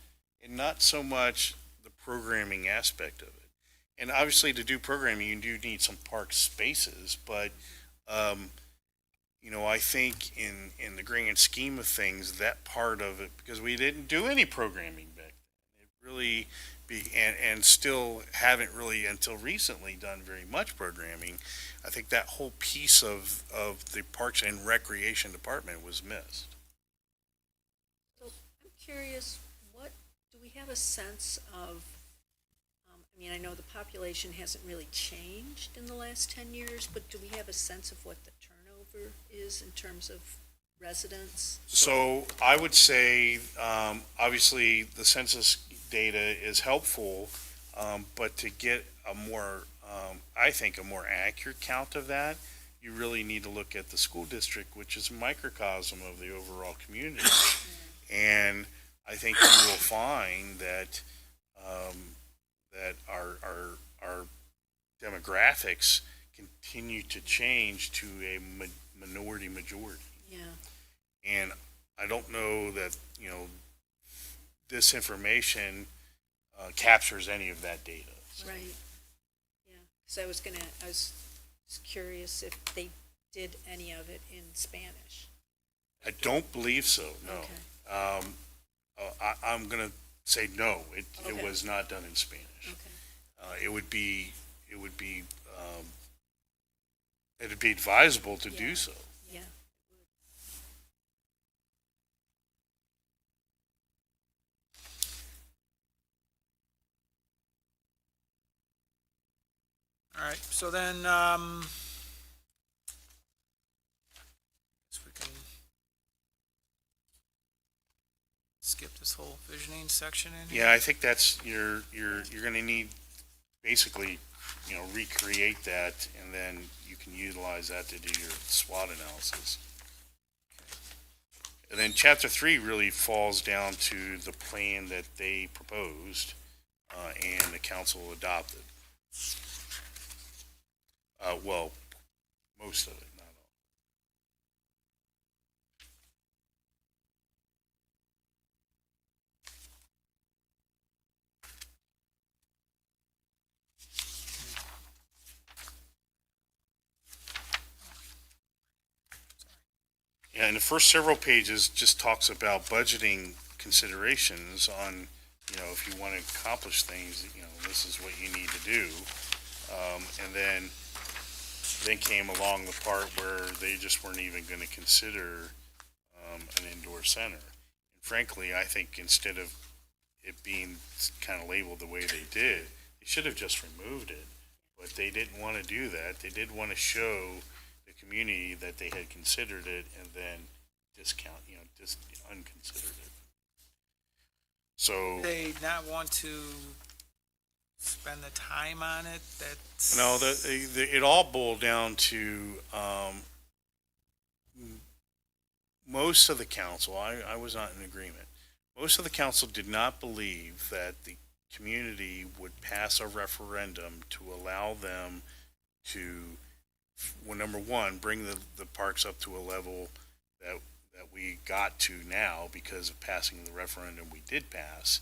and not so much the programming aspect of it. And obviously, to do programming, you do need some park spaces, but I think in the grand scheme of things, that part of it, because we didn't do any programming back then, it really and still haven't really until recently done very much programming. I think that whole piece of the Parks and Recreation Department was missed. So I'm curious, do we have a sense of, I mean, I know the population hasn't really changed in the last 10 years, but do we have a sense of what the turnover is in terms of residents? So I would say, obviously, the census data is helpful, but to get a more, I think, a more accurate count of that, you really need to look at the school district, which is a microcosm of the overall community. And I think you will find that that our demographics continue to change to a minority majority. Yeah, And I don't know that, this information captures any of that data. right. Yeah, because I was curious if they did any of it in Spanish. I don't believe so, no. Okay, I'm going to say no, it Okay. was not done in Spanish. okay. It'd be advisable to Yeah. do so. Yeah. All right, so then, guess we can skip this whole visioning section in here. Yeah, I think that's, you're going to need, basically, recreate that, and then you can utilize that to do your SWOT analysis. And then chapter 3 really falls down to the plan that they proposed, and the council adopted. Well, most of it, not all. Yeah, and the first several pages just talks about budgeting considerations on, if you want to accomplish things, this is what you need to do. And then came along the part where they just weren't even going to consider an indoor center. And frankly, I think instead of it being kind of labeled the way they did, they should have just removed it. But they didn't want to do that. They did want to show the community that they had considered it and then discount, just unconsidered it. So. They not want to spend the time on it, that's. No, it all boiled down to, most of the council, I was not in agreement. Most of the council did not believe that the community would pass a referendum to allow them to, well, number one, bring the parks up to a level that we got to now because of passing the referendum we did pass,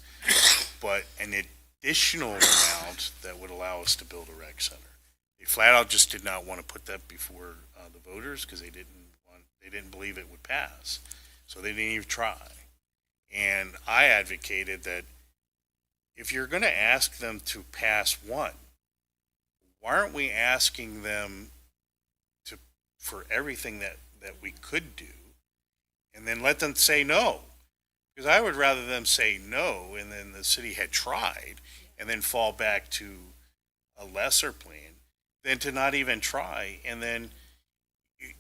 but an additional amount that would allow us to build a rec center. They flat out just did not want to put that before the voters because they didn't believe it would pass. So they didn't even try. And I advocated that if you're going to ask them to pass one, why aren't we asking them for everything that we could do, and then let them say no? Because I would rather them say no, and then the city had tried, and then fall back to a lesser plan, than to not even try. And then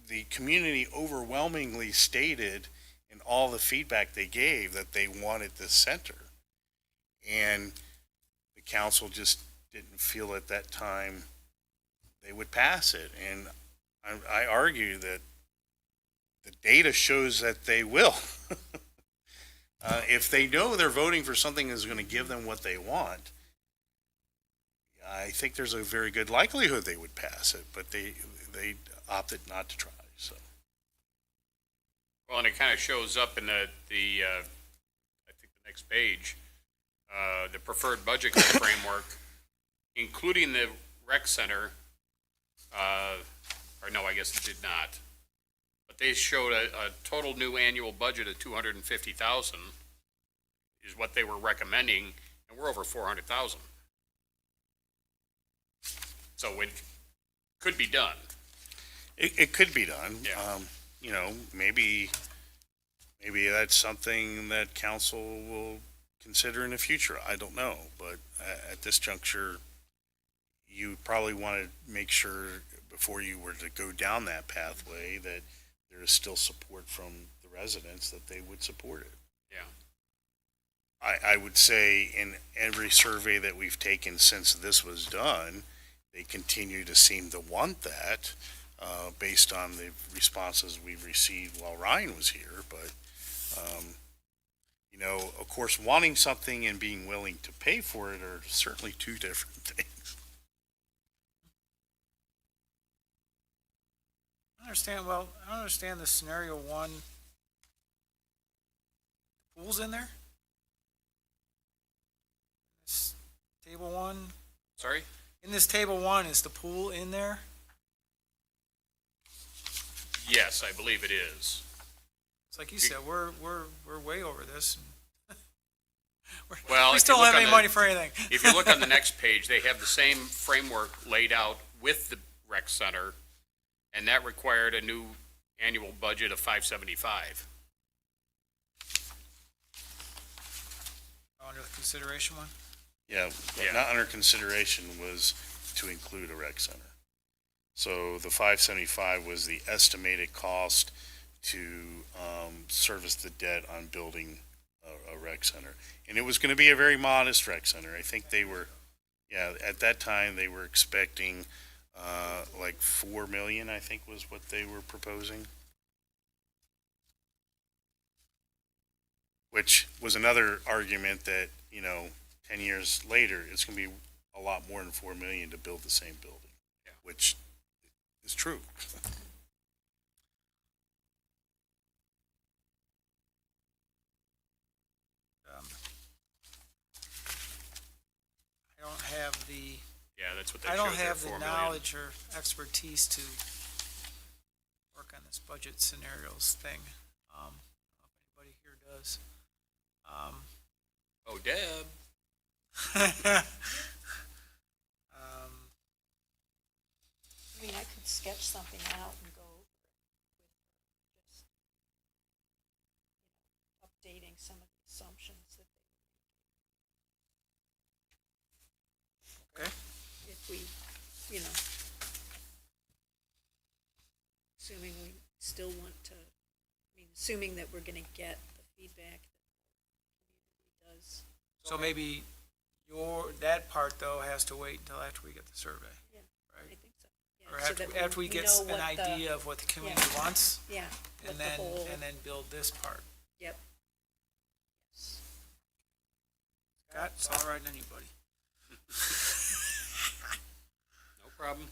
the community overwhelmingly stated in all the feedback they gave that they wanted this center. And the council just didn't feel at that time they would pass it. And I argue that the data shows that they will. If they know they're voting for something that's going to give them what they want, I think there's a very good likelihood they would pass it, but they opted not to try. So. Well, and it kind of shows up in I think the next page, the preferred budget framework, including the rec center, or no, I guess it did not. But they showed a total new annual budget of 250,000 is what they were recommending, and we're over 400,000. So it could be done. It could be done. Yeah. Maybe that's something that council will consider in the future. I don't know, but at this juncture, you probably want to make sure before you were to go down that pathway that there is still support from the residents that they would support it. Yeah. I would say in every survey that we've taken since this was done, they continue to seem to want that, based on the responses we've received while Ryan was here. But, of course, wanting something and being willing to pay for it are certainly two different things. I don't understand the scenario one. Pool's in there? This table one? Sorry? In this table one, is the pool in there? Yes, I believe it is. It's like you said, we're way over this. Well, We if still you don't look have any on money for anything. If you look on the next page, they have the same framework laid out with the rec center, and that required a new annual budget of 575. Under the consideration one? Yeah, but Yeah. not under consideration was to include a rec center. So the 575 was the estimated cost to service the debt on building a rec center. And it was going to be a very modest rec center. I think they were, at that time they were expecting like 4 million, I think was what they were proposing. Which was another argument that, 10 years later, it's going to be a lot more than 4 million to build the same building. Yeah. Which is true. I don't have the, Yeah, that's what they I showed don't there, have the 4 million. knowledge or expertise to work on this budget scenarios thing. I don't know if anybody here does. Oh, Deb. I mean, I could sketch something out and go over it with just, updating some of the assumptions that Okay. if we, assuming we still want to, assuming that we're gonna get the feedback that the community does. So maybe that part though has to wait until after we get the survey. Yeah, I Right. think so. Yeah, Or so that after we get know an what the- idea of what the community wants, Yeah, what and the then, whole, and then build this part. yep. Scott, it's all right on you, buddy. No problem.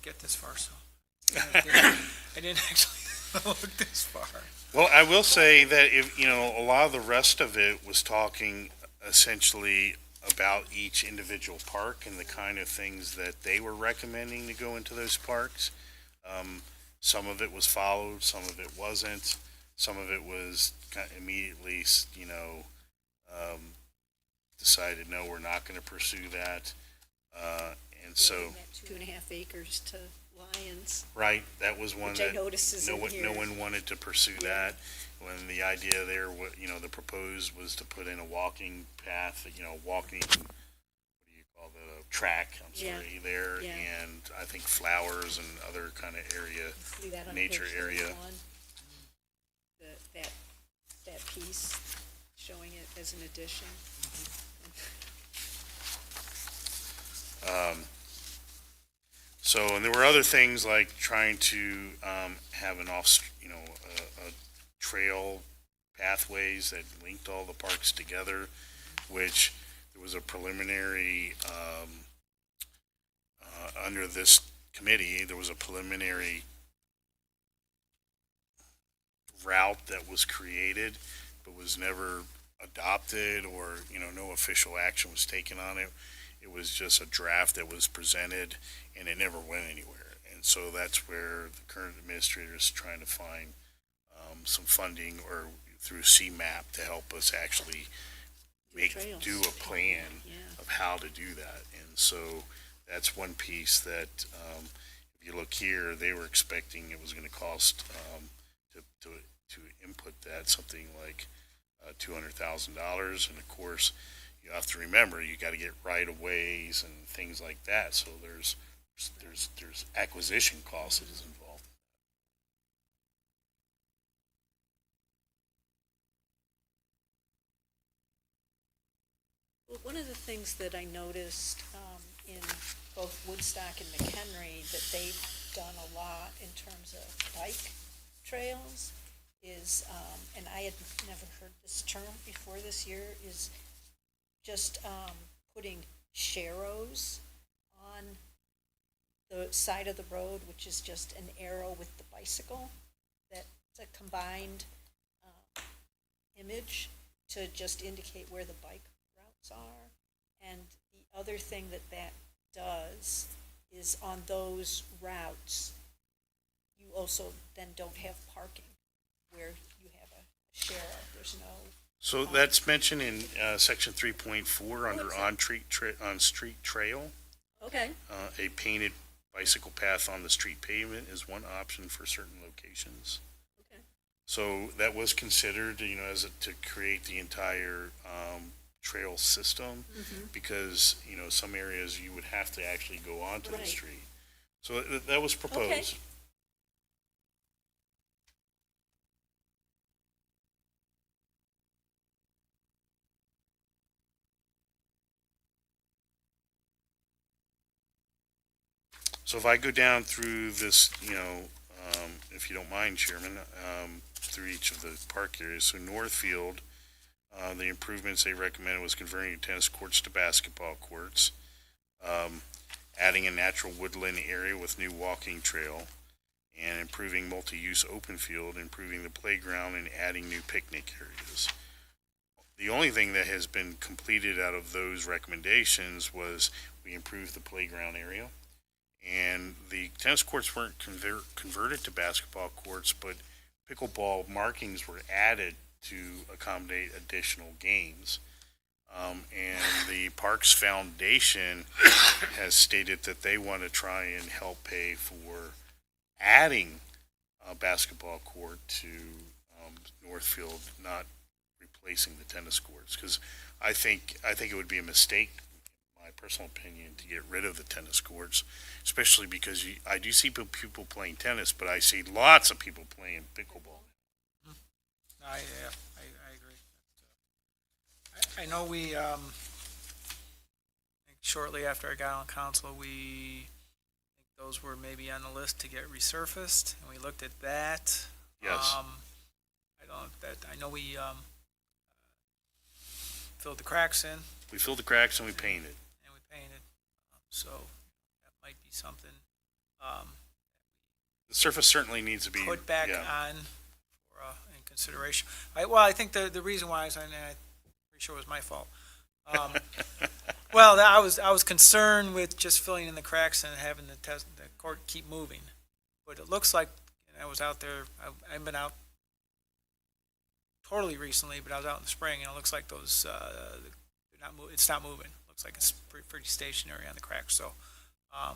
get this far, so. I didn't actually look this far. Well, I will say that if, a lot of the rest of it was talking essentially about each individual park and the kind of things that they were recommending to go into those parks. Some of it was followed, some of it wasn't. Some of it was immediately, decided, no, we're not going to pursue that. And so, Giving that 2.5 acres to Lions, right, that was one which I that notice is in here. no one wanted to pursue that. When the idea there, the proposed was to put in a walking path, walking, what do you call that, a track, I'm Yeah. sorry, there, Yeah. and I think flowers and other kind of area. See that on nature page area. 31? That piece showing it as an addition. So, and there were other things like trying to have an a trail pathways that linked all the parks together, which there was a preliminary, under this committee, there was a preliminary route that was created, but was never adopted or, no official action was taken on it. It was just a draft that was presented and it never went anywhere. And so that's where the current administrator is trying to find some funding or through CMAP to help us actually Trails. do a plan Yeah. of how to do that. And so that's one piece that, if you look here, they were expecting it was going to cost, to input that something like $200,000. And of course, you have to remember, you got to get right of ways and things like that. So there's acquisition costs that is involved. Well, one of the things that I noticed in both Woodstock and McHenry that they've done a lot in terms of bike trails is, and I had never heard this term before this year, is just putting sharrows on the side of the road, which is just an arrow with the bicycle. That's a combined image to just indicate where the bike routes are. And the other thing that does is on those routes, you also then don't have parking where you have a sharrow. There's no. So that's mentioned in section 3.4 under on street trail. Okay. A painted bicycle path on the street pavement is one option for certain locations. Okay. So that was considered, to create the entire trail system, because some areas you would have to actually go onto the Right. street. So that was proposed. Okay. So if I go down through this, if you don't mind, Chairman, through each of the park areas. So Northfield, the improvements they recommended was converting tennis courts to basketball courts, adding a natural woodland area with new walking trail, and improving multi-use open field, improving the playground, and adding new picnic areas. The only thing that has been completed out of those recommendations was we improved the playground area. And the tennis courts weren't converted to basketball courts, but pickleball markings were added to accommodate additional games. And the Parks Foundation has stated that they want to try and help pay for adding a basketball court to Northfield, not replacing the tennis courts. Because I think it would be a mistake, my personal opinion, to get rid of the tennis courts, especially because I do see people playing tennis, but I see lots of people playing pickleball. I agree. I know we, I think shortly after I got on council, I think those were maybe on the list to get resurfaced, and we looked at that. Yes. I know we, filled the cracks in, We filled the cracks and we painted. and we painted, so that might be something The surface certainly needs to be, put back yeah. on for, in consideration. I think the reason why is, and I'm pretty sure it was my fault. Well, I was concerned with just filling in the cracks and having the court keep moving. But it looks like, and I was out there, I've been out totally recently, but I was out in the spring, and it looks like those, it's not moving. Looks like it's pretty stationary on the cracks, so, I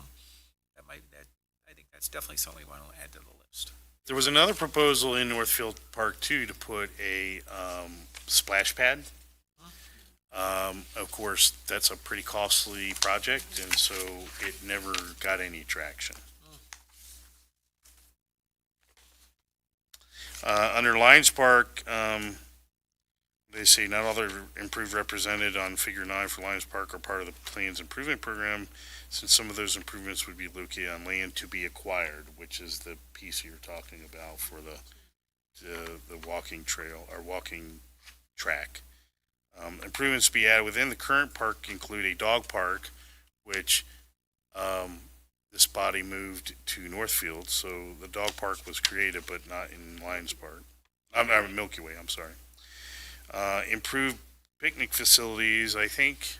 think that's definitely something we want to add to the list. There was another proposal in Northfield Park too to put a splash pad. Of course, that's a pretty costly project, and so it never got any traction. Under Lions Park, they say not all the improved represented on Figure 9 for Lions Park are part of the plan's improvement program, since some of those improvements would be located on land to be acquired, which is the piece you're talking about for the walking trail or walking track. Improvements to be added within the current park include a dog park, which this body moved to Northfield, so the dog park was created, but not in Lions Park. Milky Way, I'm sorry. Improved picnic facilities. I think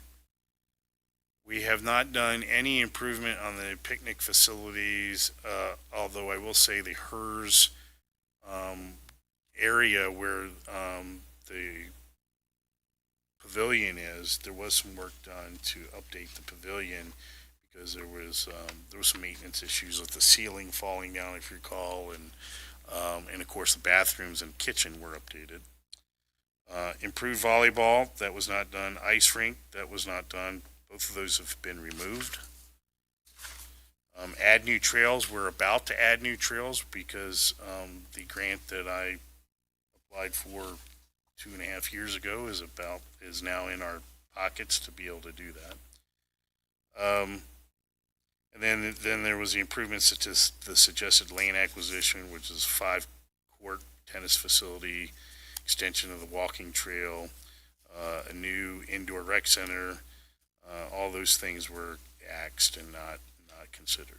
we have not done any improvement on the picnic facilities, although I will say the HERS area where the pavilion is, there was some work done to update the pavilion because there was some maintenance issues with the ceiling falling down, if you recall, and of course the bathrooms and kitchen were updated. Improved volleyball, that was not done. Ice rink, that was not done. Both of those have been removed. Add new trails, we're about to add new trails because the grant that I applied for 2.5 years ago is now in our pockets to be able to do that. And then there was the improvements such as the suggested land acquisition, which is 5-court tennis facility, extension of the walking trail, a new indoor rec center. All those things were axed and not considered.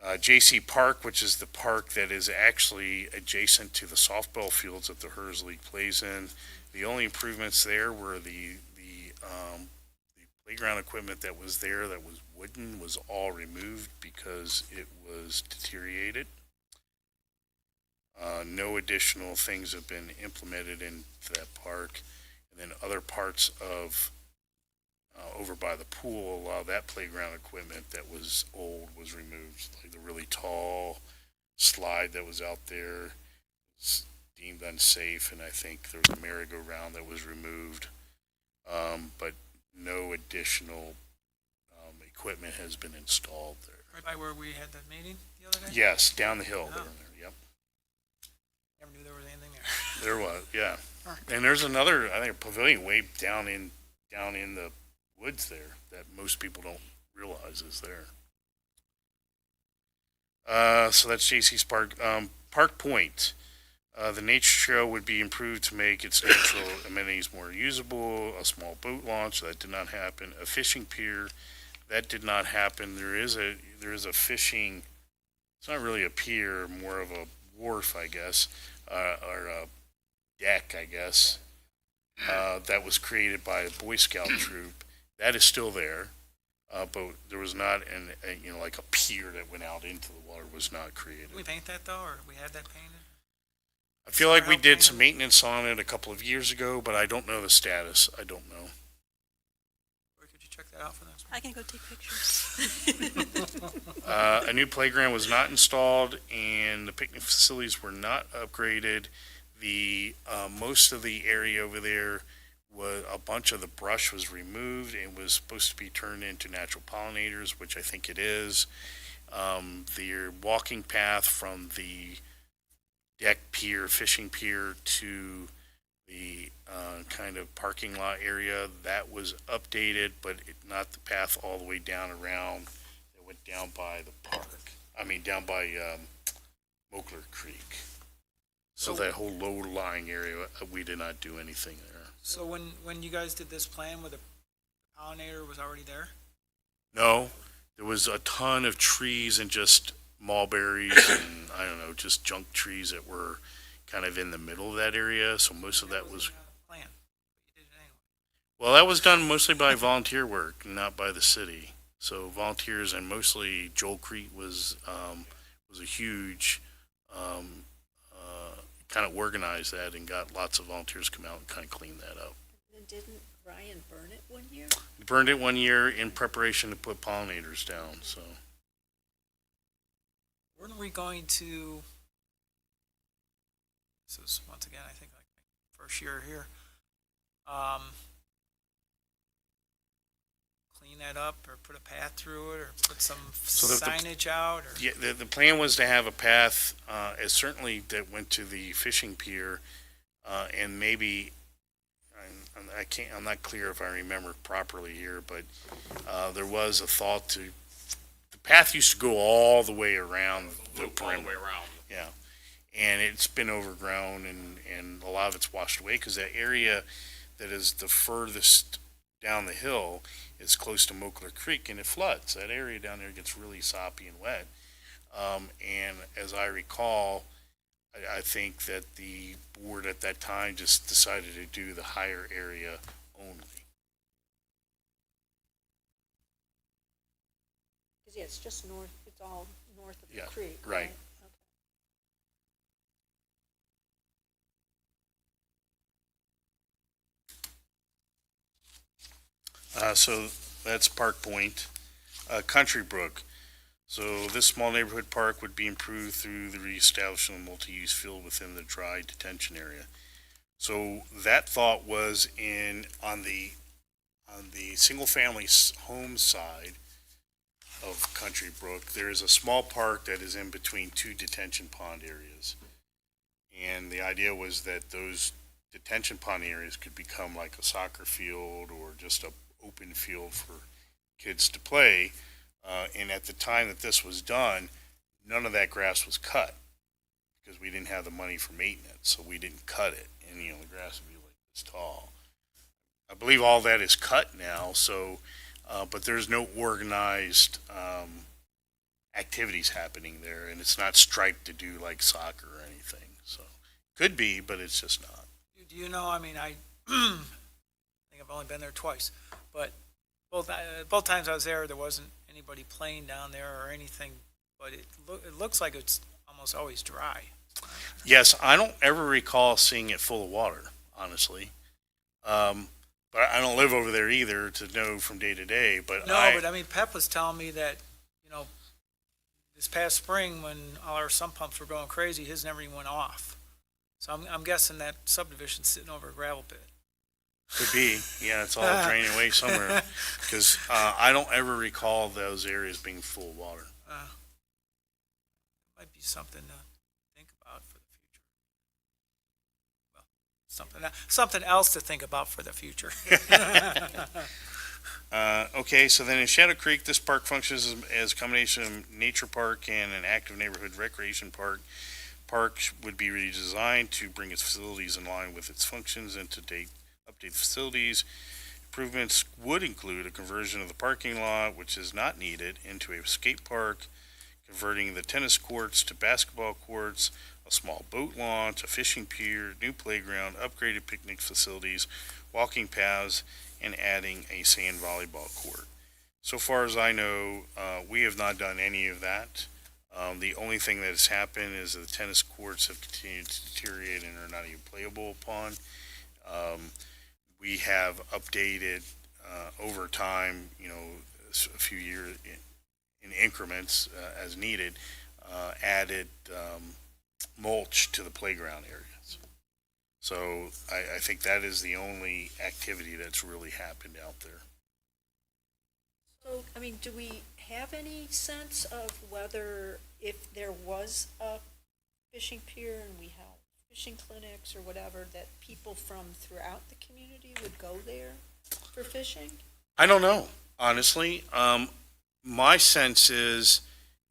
JC Park, which is the park that is actually adjacent to the softball fields that the HERS League plays in. The only improvements there were the playground equipment that was there that was wooden was all removed because it was deteriorated. No additional things have been implemented into that park. And then other parts of over by the pool, a lot of that playground equipment that was old was removed. Like the really tall slide that was out there was deemed unsafe, and I think there was a merry-go-round that was removed. But no additional equipment has been installed there. Right by where we had that meeting the other day? Yes, down the hill Oh. there. Yep. Never knew there was anything there. There was, yeah. Alright. And there's another, I think, a pavilion way down in the woods there that most people don't realize is there. So that's JC's Park. Park Point. The nature trail would be improved to make its natural amenities more usable. A small boat launch, that did not happen. A fishing pier, that did not happen. There is a fishing, it's not really a pier, more of a wharf, I guess, or a deck, I guess, that was created by a Boy Scout troop. That is still there, but there was not like a pier that went out into the water was not created. Did we paint that though, or we had that painted? I feel like we did some maintenance on it a couple of years ago, but I don't know the status. I don't know. Or could you check that out for us? I can go take pictures. A new playground was not installed, and the picnic facilities were not upgraded. The most of the area over there was a bunch of the brush was removed and was supposed to be turned into natural pollinators, which I think it is. The walking path from the deck pier, fishing pier to the kind of parking lot area, that was updated, but not the path all the way down around that went down by the park. I mean, down by Moller Creek. So that whole low-lying area, we did not do anything there. So when you guys did this plan, where the pollinator was already there? No, there was a ton of trees and just mulberries and, I don't know, just junk trees that were kind of in the middle of that area, so most of that was, Plan, but you did it anyway. well, that was done mostly by volunteer work, not by the city. So volunteers, and mostly Joel Crete was a huge, kind of organized that and got lots of volunteers come out and kind of clean that up. And didn't Ryan burn it one year? Burned it one year in preparation to put pollinators down, so. Weren't we going to, this is, once again, I think like my first year here, clean that up or put a path through it or put some So the- signage out or? Yeah, the plan was to have a path, certainly that went to the fishing pier, and maybe, I'm not clear if I remember properly here, but, there was a thought to, the path used to go all the way around the Loop all the way perimeter. around. Yeah, and it's been overgrown and a lot of it's washed away because that area that is the furthest down the hill is close to Moller Creek and it floods. That area down there gets really soppy and wet. And as I recall, I think that the board at that time just decided to do the higher area only. Because, yeah, it's just north, it's all north of the Yeah, creek, right. right? So that's Park Point. Country Brook. So this small neighborhood park would be improved through the reestablishment of multi-use field within the dry detention area. So that thought was on the single-family home side of Country Brook, there is a small park that is in between two detention pond areas. And the idea was that those detention pond areas could become like a soccer field or just a open field for kids to play. And at the time that this was done, none of that grass was cut because we didn't have the money for maintenance, so we didn't cut it. And, the grass would be like this tall. I believe all that is cut now, so, but there's no organized activities happening there, and it's not striped to do like soccer or anything. So, could be, but it's just not. Do you know, I mean, I think I've only been there twice, but both times I was there, there wasn't anybody playing down there or anything, but it looks like it's almost always dry. Yes, I don't ever recall seeing it full of water, honestly. But I don't live over there either to know from day to day, but No, but I mean, Pep was telling me that, this past spring when all our sump pumps were going crazy, his never even went off. So I'm guessing that subdivision's sitting over a gravel pit. could be. Yeah, it's all draining away somewhere. Because I don't ever recall those areas being full of water. Might be something to think about for the future. Well, something else to think about for the future. Okay, so then in Shadow Creek, this park functions as a combination of nature park and an active neighborhood recreation park. Park would be redesigned to bring its facilities in line with its functions and to update the facilities. Improvements would include a conversion of the parking lot, which is not needed, into a skate park, converting the tennis courts to basketball courts, a small boat launch, a fishing pier, new playground, upgraded picnic facilities, walking paths, and adding a sand volleyball court. So far as I know, we have not done any of that. The only thing that has happened is that the tennis courts have continued to deteriorate and are not even playable upon. We have updated over time, a few years in increments as needed, added mulch to the playground areas. So I think that is the only activity that's really happened out there. So, I mean, do we have any sense of whether, if there was a fishing pier and we held fishing clinics or whatever, that people from throughout the community would go there for fishing? I don't know, honestly. My sense is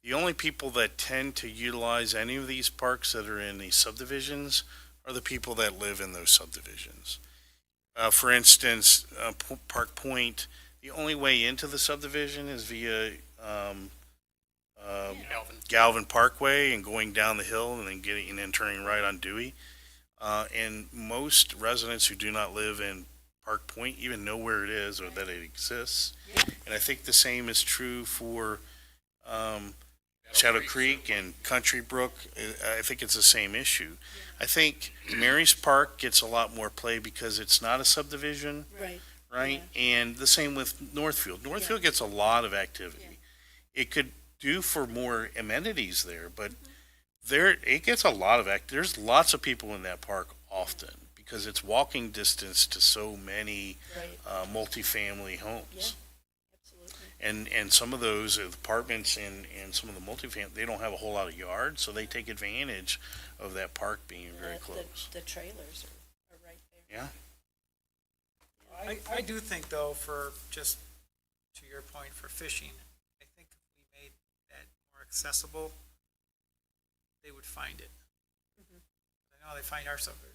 the only people that tend to utilize any of these parks that are in these subdivisions are the people that live in those subdivisions. For instance, Park Point, the only way into the subdivision is via Alvin. Galvin Parkway and going down the hill and then turning right on Dewey. And most residents who do not live in Park Point even know where it is or that it exists. Yeah. And I think the same is true for Shadow Creek and Country Brook. I think it's the same issue. I think Mary's Park gets a lot more play because it's not a subdivision, Right. right? And the same with Northfield. Northfield gets a lot of activity. It could do for more amenities there, but it gets a lot of there's lots of people in that park often because it's walking distance to so many Right. multifamily homes. Absolutely. And some of those apartments and some of the multifamily, they don't have a whole lot of yards, so they take advantage of that park being very close. The trailers are right there. Yeah. I do think though, for just to your point, for fishing, I think if we made that more accessible, they would find it. I know they find our subdivision.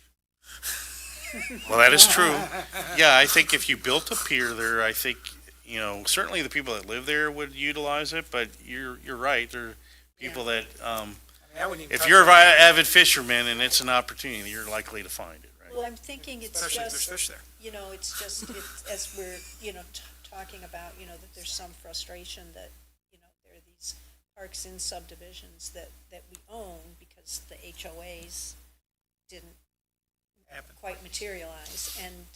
Well, that is true. Yeah, I think if you built a pier there, I think, certainly the people that live there would utilize it, but you're right. There are people that, I wouldn't even if touch you're it. an avid fisherman and it's an opportunity, you're likely to find it, right? Well, I'm thinking it's Especially if there's just, fish there. it's just, as we're, talking about, that there's some frustration that, there are these parks in subdivisions that we own because the HOAs didn't Happen. quite materialize, and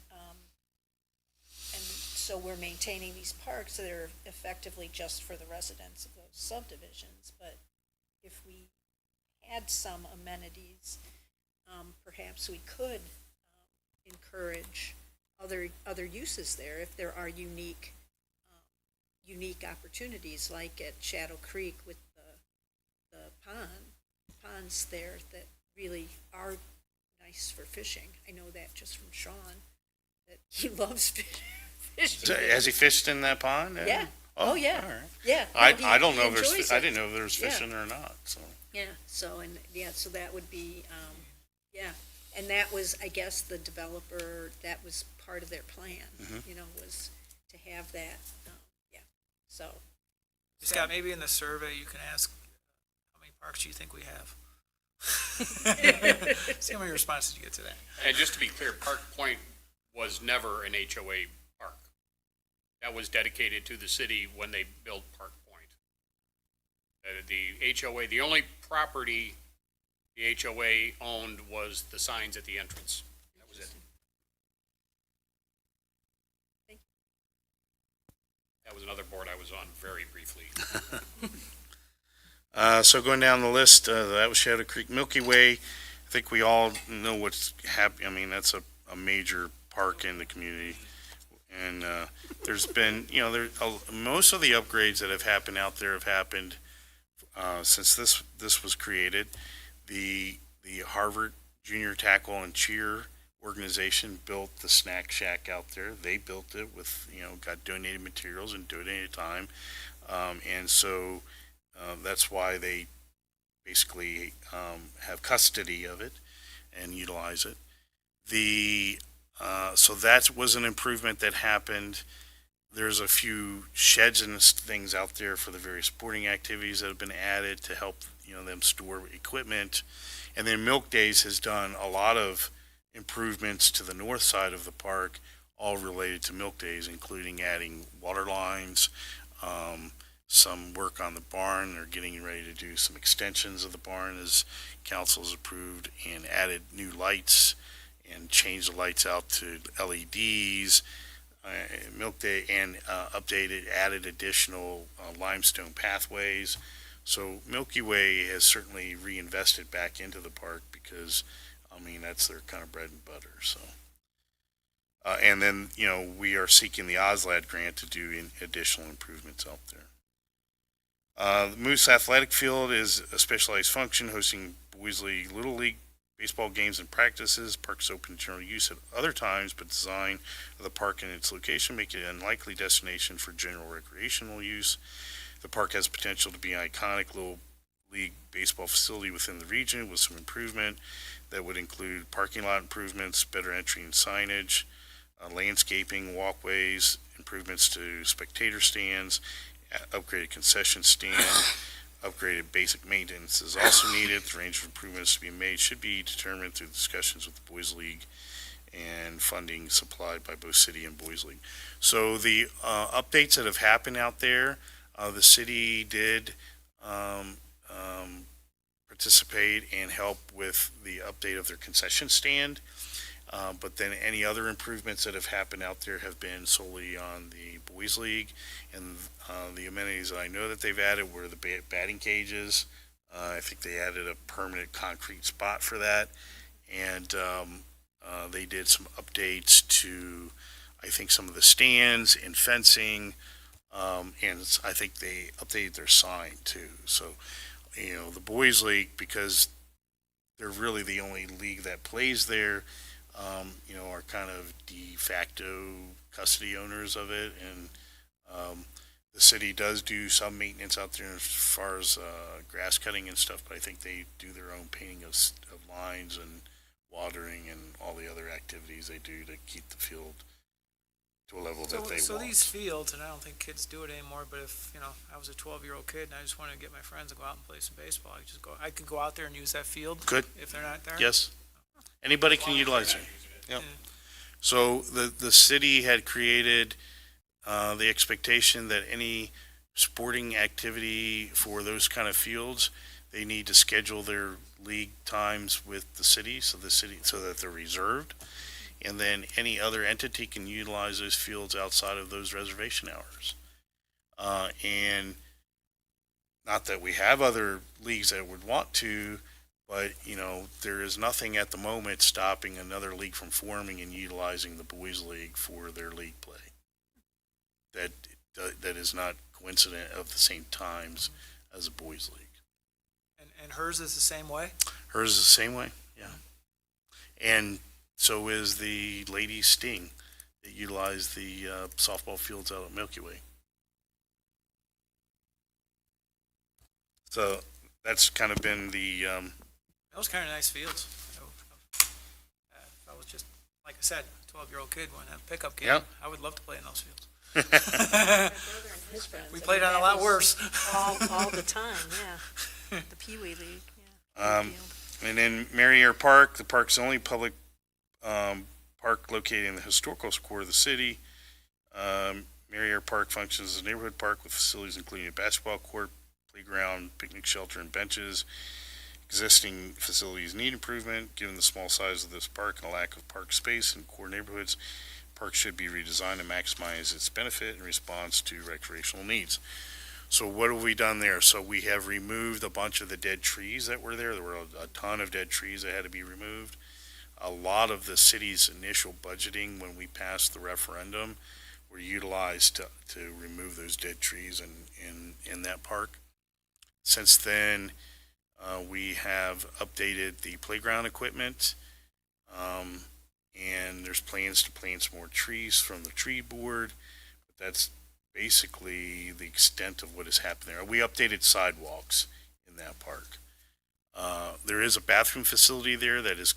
so we're maintaining these parks that are effectively just for the residents of those subdivisions, but if we had some amenities, perhaps we could encourage other uses there if there are unique opportunities, like at Shadow Creek with the ponds there that really are nice for fishing. I know that just from Sean, that he loves fishing. Has he fished in that pond? Yeah. Oh, yeah. All right. Yeah. I don't know he if there's, enjoys I it. didn't know if there was Yeah. fish in there or not, so. Yeah, so that would be, and that was, I guess, the developer, that was part of their plan, was to have that, so. Scott, maybe in the survey, you can ask how many parks do you think we have? See how many responses you get to that. And just to be clear, Park Point was never an HOA park. That was dedicated to the city when they built Park Point. The HOA, the only property the HOA owned was the signs at the entrance. That was it. Thank you. That was another board I was on very briefly. So going down the list, that was Shadow Creek. Milky Way, I think we all know what's happening. I mean, that's a major park in the community. And there's been, most of the upgrades that have happened out there have happened since this was created. The Harvard Junior Tackle and Cheer organization built the snack shack out there. They built it with, got donated materials and donated time. And so that's why they basically have custody of it and utilize it. So that was an improvement that happened. There's a few sheds and things out there for the various sporting activities that have been added to help, them store equipment. And then Milk Days has done a lot of improvements to the north side of the park, all related to Milk Days, including adding water lines, some work on the barn. They're getting ready to do some extensions of the barn as council's approved, and added new lights and changed the lights out to LEDs. Milk Day, and added additional limestone pathways. So Milky Way has certainly reinvested back into the park because, that's their kind of bread and butter. So, and then we are seeking the OSLAD grant to do additional improvements out there. The Moose Athletic Field is a specialized function hosting Boys League, Little League baseball games and practices. Park's open to general use at other times, but design of the park and its location make it an unlikely destination for general recreational use. The park has potential to be an iconic Little League baseball facility within the region with some improvement that would include parking lot improvements, better entry and signage, landscaping, walkways, improvements to spectator stands, upgraded concession stand, upgraded basic maintenance is also needed. The range of improvements to be made should be determined through discussions with the Boys League and funding supplied by both city and Boys League. So the updates that have happened out there, the city did participate and help with the update of their concession stand. But then any other improvements that have happened out there have been solely on the Boys League. And the amenities that I know that they've added were the batting cages. I think they added a permanent concrete spot for that. And they did some updates to, I think, some of the stands and fencing. And I think they updated their sign too. So, the Boys League, because they're really the only league that plays there, are kind of de facto custody owners of it. And the city does do some maintenance out there as far as grass cutting and stuff, but I think they do their own painting of lines and watering and all the other activities they do to keep the field to a level that they So want. these fields, and I don't think kids do it anymore, but if, I was a 12-year-old kid and I just wanted to get my friends to go out and play some baseball, I could go out there and use that field? Good. If they're not there? Yes. Anybody can utilize it. Yep. So the city had created the expectation that any sporting activity for those kind of fields, they need to schedule their league times with the city, so that they're reserved. And then any other entity can utilize those fields outside of those reservation hours. And not that we have other leagues that would want to, but, there is nothing at the moment stopping another league from forming and utilizing the Boys League for their league play. That is not coincident of the same times as the Boys League. And hers is the same way? Hers is the same way, yeah. And so is the ladies' Sting that utilize the softball fields out at Milky Way. So that's kind of been the Those kind of nice fields. If I was just, like I said, a 12-year-old kid wanting to have a pickup game, Yep. I would love to play in those fields. My brother and his friends. We I played mean, on a that lot was worse. all the time, yeah. The Pee Wee League, yeah. Big deal. And then Marier Park, the park's the only public park located in the historical core of the city. Marier Park functions as a neighborhood park with facilities including a basketball court, playground, picnic shelter, and benches. Existing facilities need improvement. Given the small size of this park and a lack of park space in core neighborhoods, the park should be redesigned to maximize its benefit in response to recreational needs. So what have we done there? So we have removed a bunch of the dead trees that were there. There were a ton of dead trees that had to be removed. A lot of the city's initial budgeting when we passed the referendum were utilized to remove those dead trees in that park. Since then, we have updated the playground equipment, and there's plans to plant some more trees from the tree board. But that's basically the extent of what has happened there. We updated sidewalks in that park. There is a bathroom facility there that is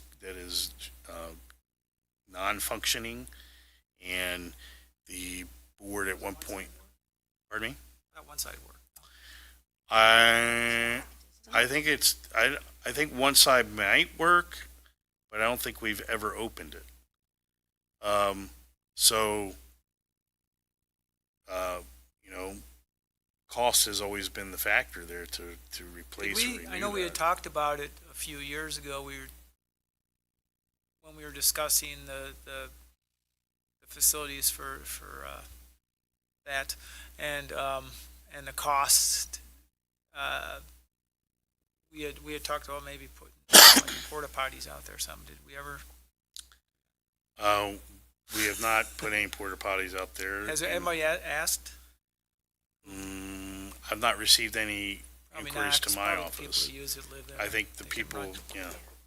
non-functioning, and the board at one point. Pardon me? That one side work. I think one side might work, but I don't think we've ever opened it. Cost has always been the factor there to replace or renew I know we had that. talked about it a few years ago. When we were discussing the facilities for that and the cost. We had talked about maybe putting like porta potties out there or something. Did we ever? We have not put any porta potties out there. Has anybody asked? I've not received any Probably inquiries not, to 'cause my probably office. People who use it live there. I think the They can people,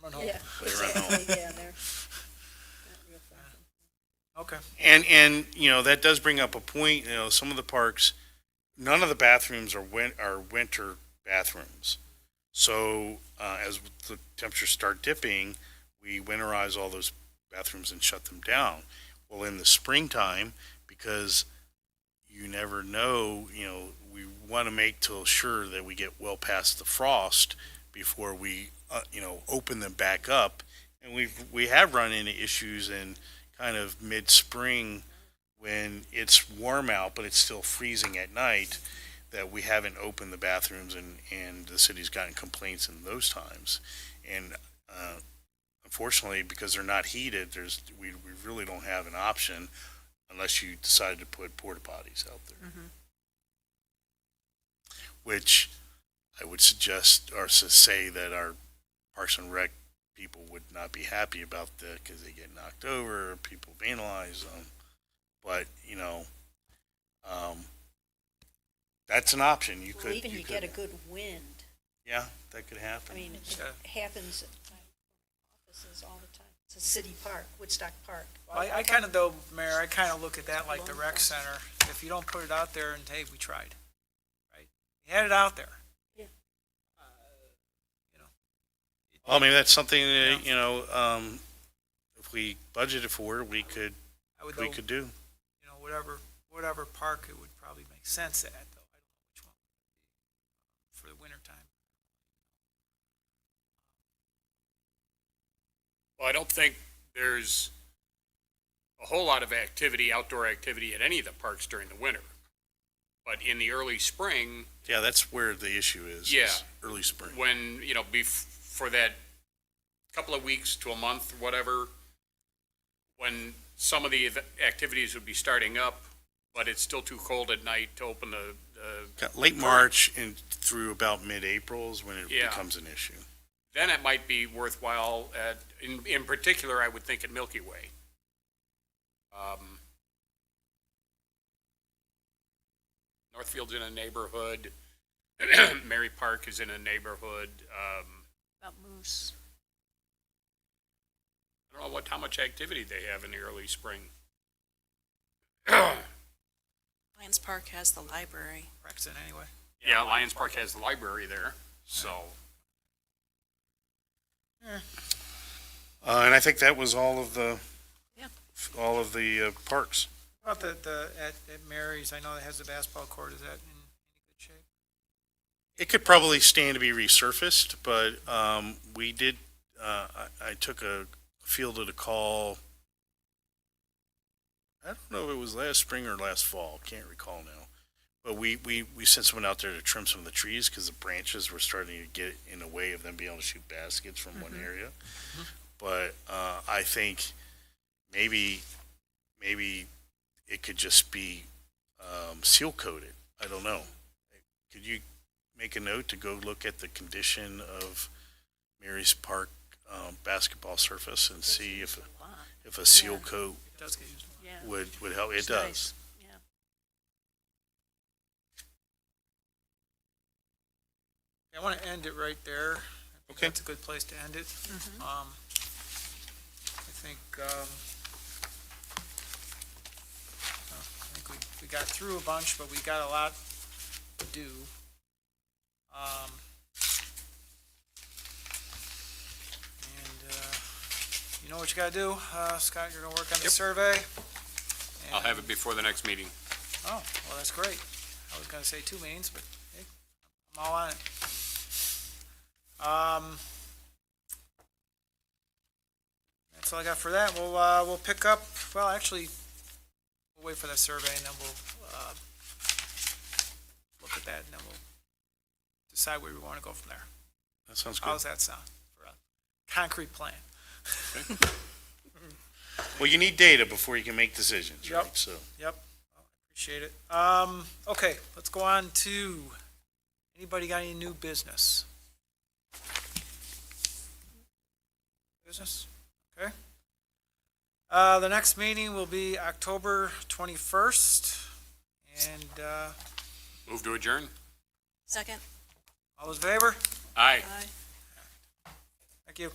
run home. Yeah, They run home. exactly, yeah, they're not real fun. Okay. And that does bring up a point. Some of the parks, none of the bathrooms are winter bathrooms. So as the temperatures start dipping, we winterize all those bathrooms and shut them down. Well, in the springtime, because you never know, we want to make till sure that we get well past the frost before we, open them back up. And we have run into issues in kind of mid-spring when it's warm out, but it's still freezing at night, that we haven't opened the bathrooms, and the city's gotten complaints in those times. And unfortunately, because they're not heated, we really don't have an option unless you decide to put porta potties out there. Which I would suggest or say that our Parks and Rec people would not be happy about that, because they get knocked over, people vandalize them. But that's an option. You Well, could even you get a good wind. yeah, that could happen. I mean, it Yeah. happens at my offices all the time. It's a city park, Woodstock Park. I kind of, though, Mayor, I kind of look at that like the rec center. If you don't put it out there and, hey, we tried, right? You had it out there. Yeah. Well, I mean, that's something that, if we budgeted for it, we could I would, we though, could do. whatever park it would probably make sense at, though. I don't know which one for the winter time. Well, I don't think there's a whole lot of activity, outdoor activity at any of the parks during the winter. But in the early spring, Yeah, that's where the issue is. Yeah. Is early spring. when, for that couple of weeks to a month, whatever, when some of the activities would be starting up, but it's still too cold at night to open the Late March and through about mid-April is when it Yeah. becomes an issue. then it might be worthwhile in particular, I would think at Milky Way. Northfield's in a neighborhood, Mary Park is in a neighborhood, About moose. I don't know how much activity they have in the early spring. Lions Park has the library. Rec's in anyway. Yeah, Lions Park has the library there, so. And I think that was all of the Yeah. parks. How about at Mary's, I know it has the basketball court, is that in any good shape? It could probably stand to be resurfaced, but we did. I took a fielded a call. I don't know if it was last spring or last fall. Can't recall now. But we sent someone out there to trim some of the trees because the branches were starting to get in the way of them being able to shoot baskets from one area. But I think maybe it could just be seal coated. I don't know. Could you make a note to go look at the condition of Mary's Park basketball surface and see if a seal coat It does get used a lot. Yeah. would help? It It's does. nice. Yeah. I want to end it right there. I think Okay. That's a good place to end it. I think we got through a bunch, but we got a lot to do. You know what you gotta do, Scott, you're gonna work on the Yep. survey. I'll have it before the next meeting. Oh, well, that's great. I was gonna say 2 meetings, but hey, I'm all on it. That's all I got for that. We'll pick up, well, actually, we'll wait for that survey and then we'll, look at that and then we'll decide where we wanna go from there. That sounds good. How's that sound for a concrete plan? Well, you need data before you can make decisions, Yep. right? So, Yep, appreciate it. Okay, let's go on to, anybody got any new business? Business, okay. The next meeting will be October 21st, and, Move to adjourn? Second? all those in favor? Aye. Aye. Thank you.